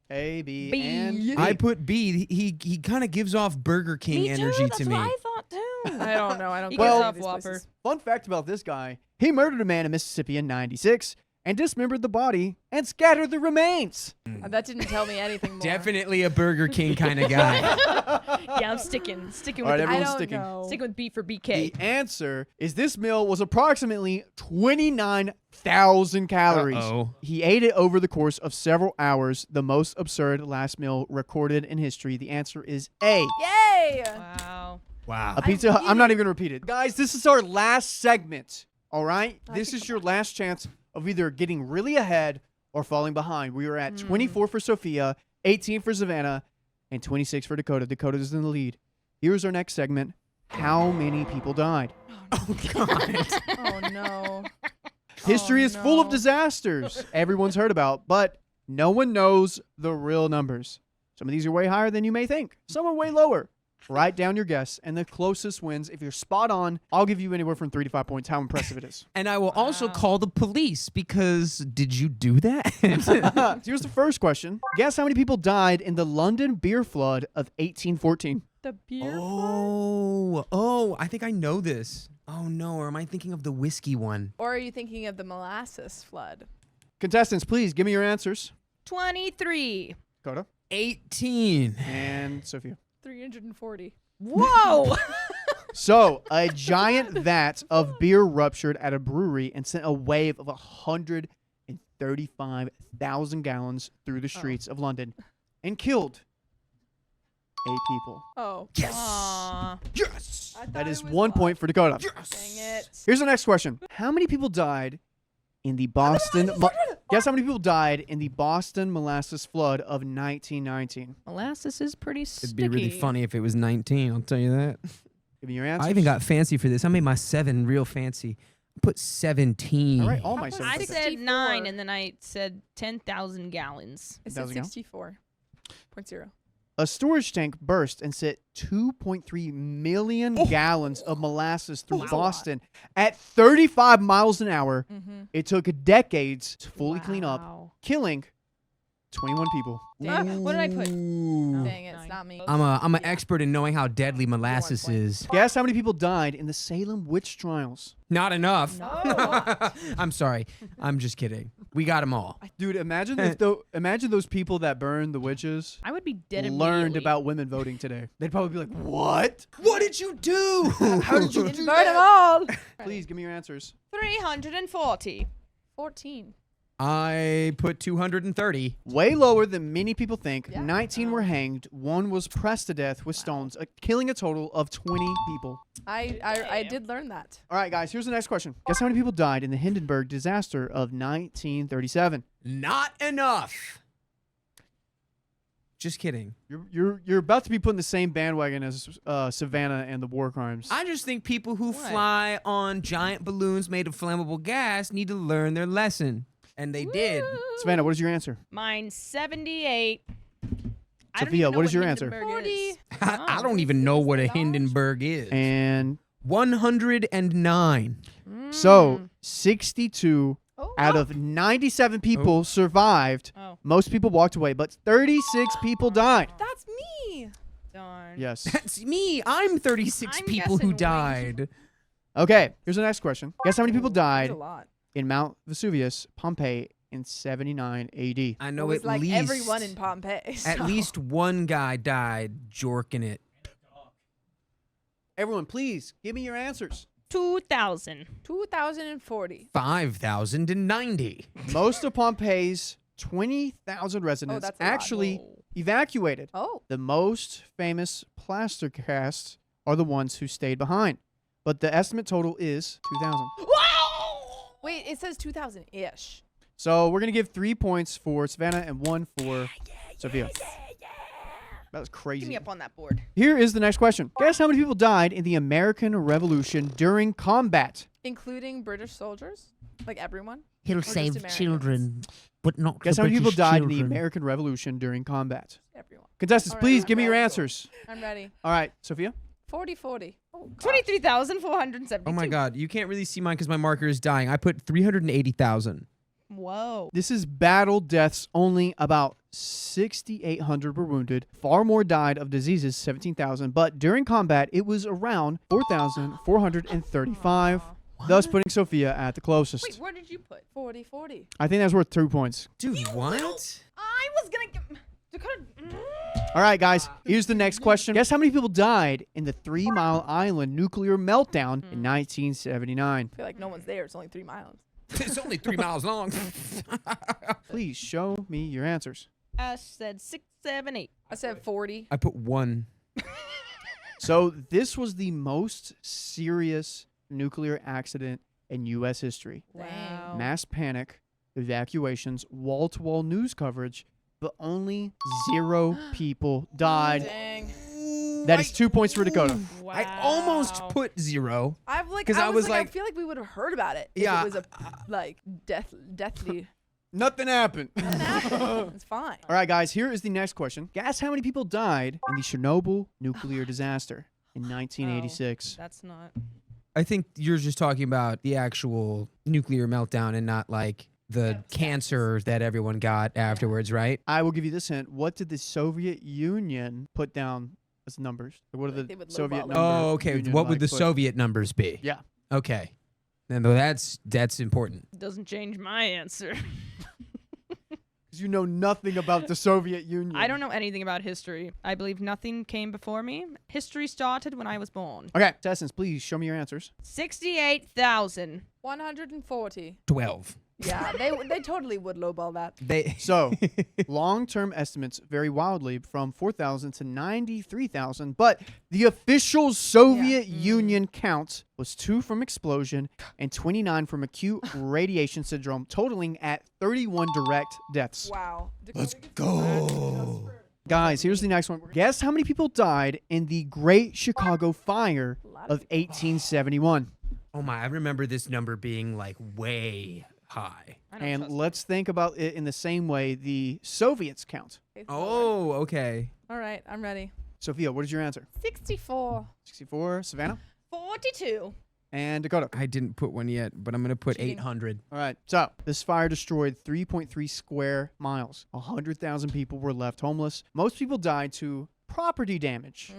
A, B, B. and C. I put B. He kind of gives off Burger King Me too. energy That's to me. what I thought too. I don't know. I don't He get gives any off of these Whopper. places. Fun fact about this guy, he murdered a man in Mississippi in 96 and dismembered the body and scattered the remains. That didn't tell me anything more. Definitely a Burger King kind of guy. Yeah, I'm sticking All with right, the, I everyone's don't sticking. know. sticking with B for BK. The answer is this meal was approximately 29,000 calories. Uh-oh. He ate it over the course of several hours, the most absurd last meal recorded in history. The answer is A. Yay! Wow. Wow. A Pizza Hut. I'm not even going to repeat it. Guys, this is our last segment. All right? This is your last chance of either getting really ahead or falling behind. We were at 24 for Sophia, 18 for Savannah, and 26 for Dakota. Dakota's in the lead. Here's our next segment. How many people died? Oh, God. Oh no. History is full of no. disasters everyone's heard about, but no one knows the real numbers. Some of these are way higher than you may think. Some are way lower. Write down your guess, and the closest wins. If you're spot on, I'll give you anywhere from 3 to 5 points. How impressive it is. And I will also Wow. call the police because did you do that? Here's the first question. Guess how many people died in the London beer flood of 1814? The beer. Oh, I think I know this. Oh, no. Or am I thinking of the whiskey one? Or are you thinking of the molasses flood? Contestants, please give me your answers. 23. Dakota 18. and Sophia. 340. Whoa. So, a giant vat of beer ruptured at a brewery and sent a wave of 135,000 gallons through the streets of London and killed 8 people. Oh. Yes. Aw. Yes. I thought That it is was 1 point for Dakota. Yes. Dang it. Here's the next question. How many people died in the Boston... Guess how many people died in the Boston molasses flood of 1919? Molasses is pretty sticky. It'd be really funny if it was 19, I'll tell you that. Give me your answers. I even got fancy for this. I made my 7 real fancy. I put 17. All right, all my I seven. I picks. said 64. 9, and then I said 10,000 gallons. It said 1,000 64.0. A storage tank burst and sent 2.3 million gallons of molasses through Boston at 35 miles an hour. Mm-hmm. It took decades to fully clean up, Wow. killing 21 people. What did I put? Ooh. Dang it, it's 9. not me. I'm an Yeah. expert in knowing how deadly molasses point. is. Guess how many people died in the Salem witch trials? Not enough. No. I'm sorry. I'm just kidding. We got them all. Dude, imagine imagine those people that burned the witches I would be dead learned immediately. about women voting today. They'd probably be like, "What? What did you do? How did you do Burn them that?" all. Please give me your answers. 340. 14. I put 230. Way lower than many people think. Yeah. 19 were hanged. 1 was pressed to death with stones, killing a total of 20 people. I Damn. did learn that. All right, guys, here's the next question. Guess how many people died in the Hindenburg disaster of 1937? Not enough. Just kidding. You're about to be put in the same bandwagon as Savannah and the war crimes. I just think people who What? fly on giant balloons made of flammable gas need to learn their lesson. And they did. Savannah, what is your answer? Mine 78. I don't Sophia, even know what is your answer? Hindenburg is. 40. I don't even know what a Hindenburg is. And 109. so 62 Oh. out of 97 people survived. Oh, Most people walked away, but 36 people died. That's me. darn. Yes. That's me. I'm 36 I'm people who guessing died. Okay, here's the next question. Guess how many people That's died a lot. in Mount Vesuvius, Pompeii, 479 AD. I It know was at like least everyone in Pompeii. at so- least one guy died jorking it. Everyone, please give me your answers. 2,000. 2040. 5,090. Most of Pompeii's 20,000 residents that's a lot. actually Whoa. evacuated. Oh. The most famous plaster casts are the ones who stayed behind. But the estimate total is 2,000. Wait, it says 2000-ish. So we're going to give 3 points for Savannah and 1 for Sophia. That was Get crazy. me up on that board. Here is the next question. Guess how many people died in the American Revolution during combat? Including British soldiers? Like everyone? He'll just save Americans? children, but not Guess the how many people British died in the children. American Revolution during combat? Everyone. Contestants, All right, please I'm give me your ready. answers. I'm ready. All right, Sophia? 40. Oh, gosh. 23,472. Oh my God, you can't really see mine because my marker is dying. I put 380,000. Whoa. This is battle deaths only. About 6,800 were wounded. Far more died of diseases, 17,000. But during combat, it was around 4,435, thus putting Sophia at the closest. Wait, where did you put? 40. I think that's worth 2 points. Dude, what? I was gonna get. Dakota. All right, guys, here's the next question. Guess how many people died in the 3 Mile Island nuclear meltdown in 1979? I feel like no one's there. It's only 3 miles. It's only 3 miles long. Please show me your answers. I said 6, 7, 8. I said 40. I put 1. So this was the most serious nuclear accident in U.S. history. Wow. Mass panic, evacuations, wall-to-wall news coverage, but only 0 people died. Dang. That is 2 points for Dakota. Wow. I almost put 0. I've like 'Cause I was like I like- feel like we would have heard about it if Yeah, it was a like deathly. Nothing happened. It's fine. All right, guys, here is the next question. Guess how many people died in the Chernobyl nuclear disaster in 1986? That's not. I think you're just talking about the actual nuclear meltdown and not like the cancer that everyone got afterwards, right? I will give you this hint. What did the Soviet Union put down as numbers? What are Like the they would Soviet lowball it. numbers? Oh, okay. What would the Soviet numbers be? Yeah. Okay. And that's important. Doesn't change my answer. Because you know nothing about the Soviet Union. I don't know anything about history. I believe nothing came before me. History started when I was born. Okay, contestants, please show me your answers. 68,000. 140. 12. Yeah, they totally would lowball that. They So, long-term estimates vary wildly from 4,000 to 93,000, but the official Soviet Union count was 2 from explosion and 29 from acute radiation syndrome, totaling at 31 direct deaths. Wow. Let's go. Guys, here's the next one. Guess how many people died in the Great Chicago Fire of 1871? Oh my, I remember this number being like way high. I don't And trust let's think about it in the same way the Soviets count. Oh, okay. All right, I'm ready. Sophia, what is your answer? 64. 64. Savannah? 42. And Dakota. I didn't put one yet, but I'm going to put Cheating. 800. All right. So this fire destroyed 3.3 square miles. 100,000 people were left homeless. Most people died to property damage,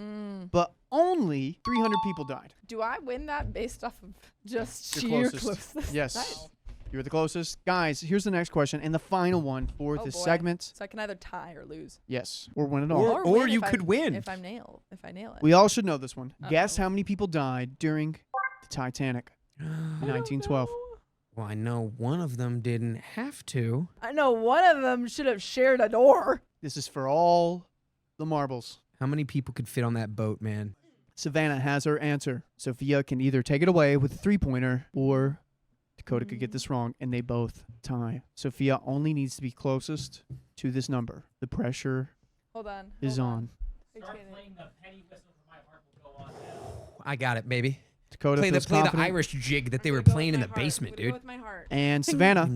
but only 300 people died. Do I win that based off of just You're sheer closest. closeness? Yes. Nice. You were the closest. Guys, here's the next question and the final one for Oh, this boy. segment. So I can either tie or lose. Yes. Or win it all. Or win you if could win. If I nail it. We all should know this one. Guess Uh-oh. how many people died during the Titanic in 1912? Well, I know one of them didn't have to. I know one of them should have shared a door. This is for all the marbles. How many people could fit on that boat, man? Savannah has her answer. Sophia can either take it away with a 3-pointer or Dakota could get this wrong and they both tie. Sophia only needs to be closest to this number. The pressure Hold on. is hold on. Start playing the penny whistle for my heart will go on now. I got it, baby. Dakota Play the feels confident. Irish jig that they I'm were gonna go playing with in my the heart. basement, I'm gonna go dude. with my heart. And Savannah,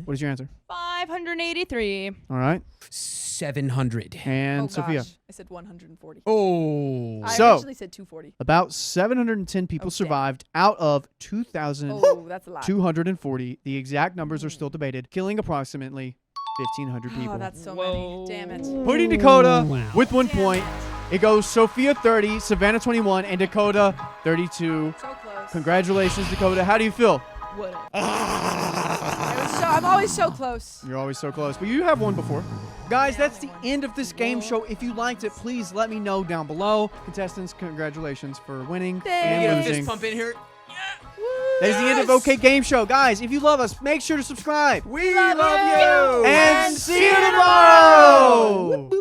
what is your answer? 583. All right. 700. And Oh, Sophia. gosh. I said 140. Oh. I So- originally said 240. About 710 people Oh, damn. survived out of 2,240. Oh, that's a lot. The exact numbers are still debated, killing approximately 1,500 people. Oh, that's so Whoa. many. Damn it. Putting Dakota Wow. with 1 Damn point. it. It goes Sophia 30, Savannah 21, and Dakota 32. So close. Congratulations, Dakota. How do you feel? Would've. I'm always so close. You're always so close, but you have won before. Guys, that's the end of this game show. If you liked it, please let me know down below. Contestants, congratulations for winning Get a and fist losing. pump in here. That is the end of OK Game Show. Guys, if you love us, make sure to subscribe. We love you. And see you tomorrow!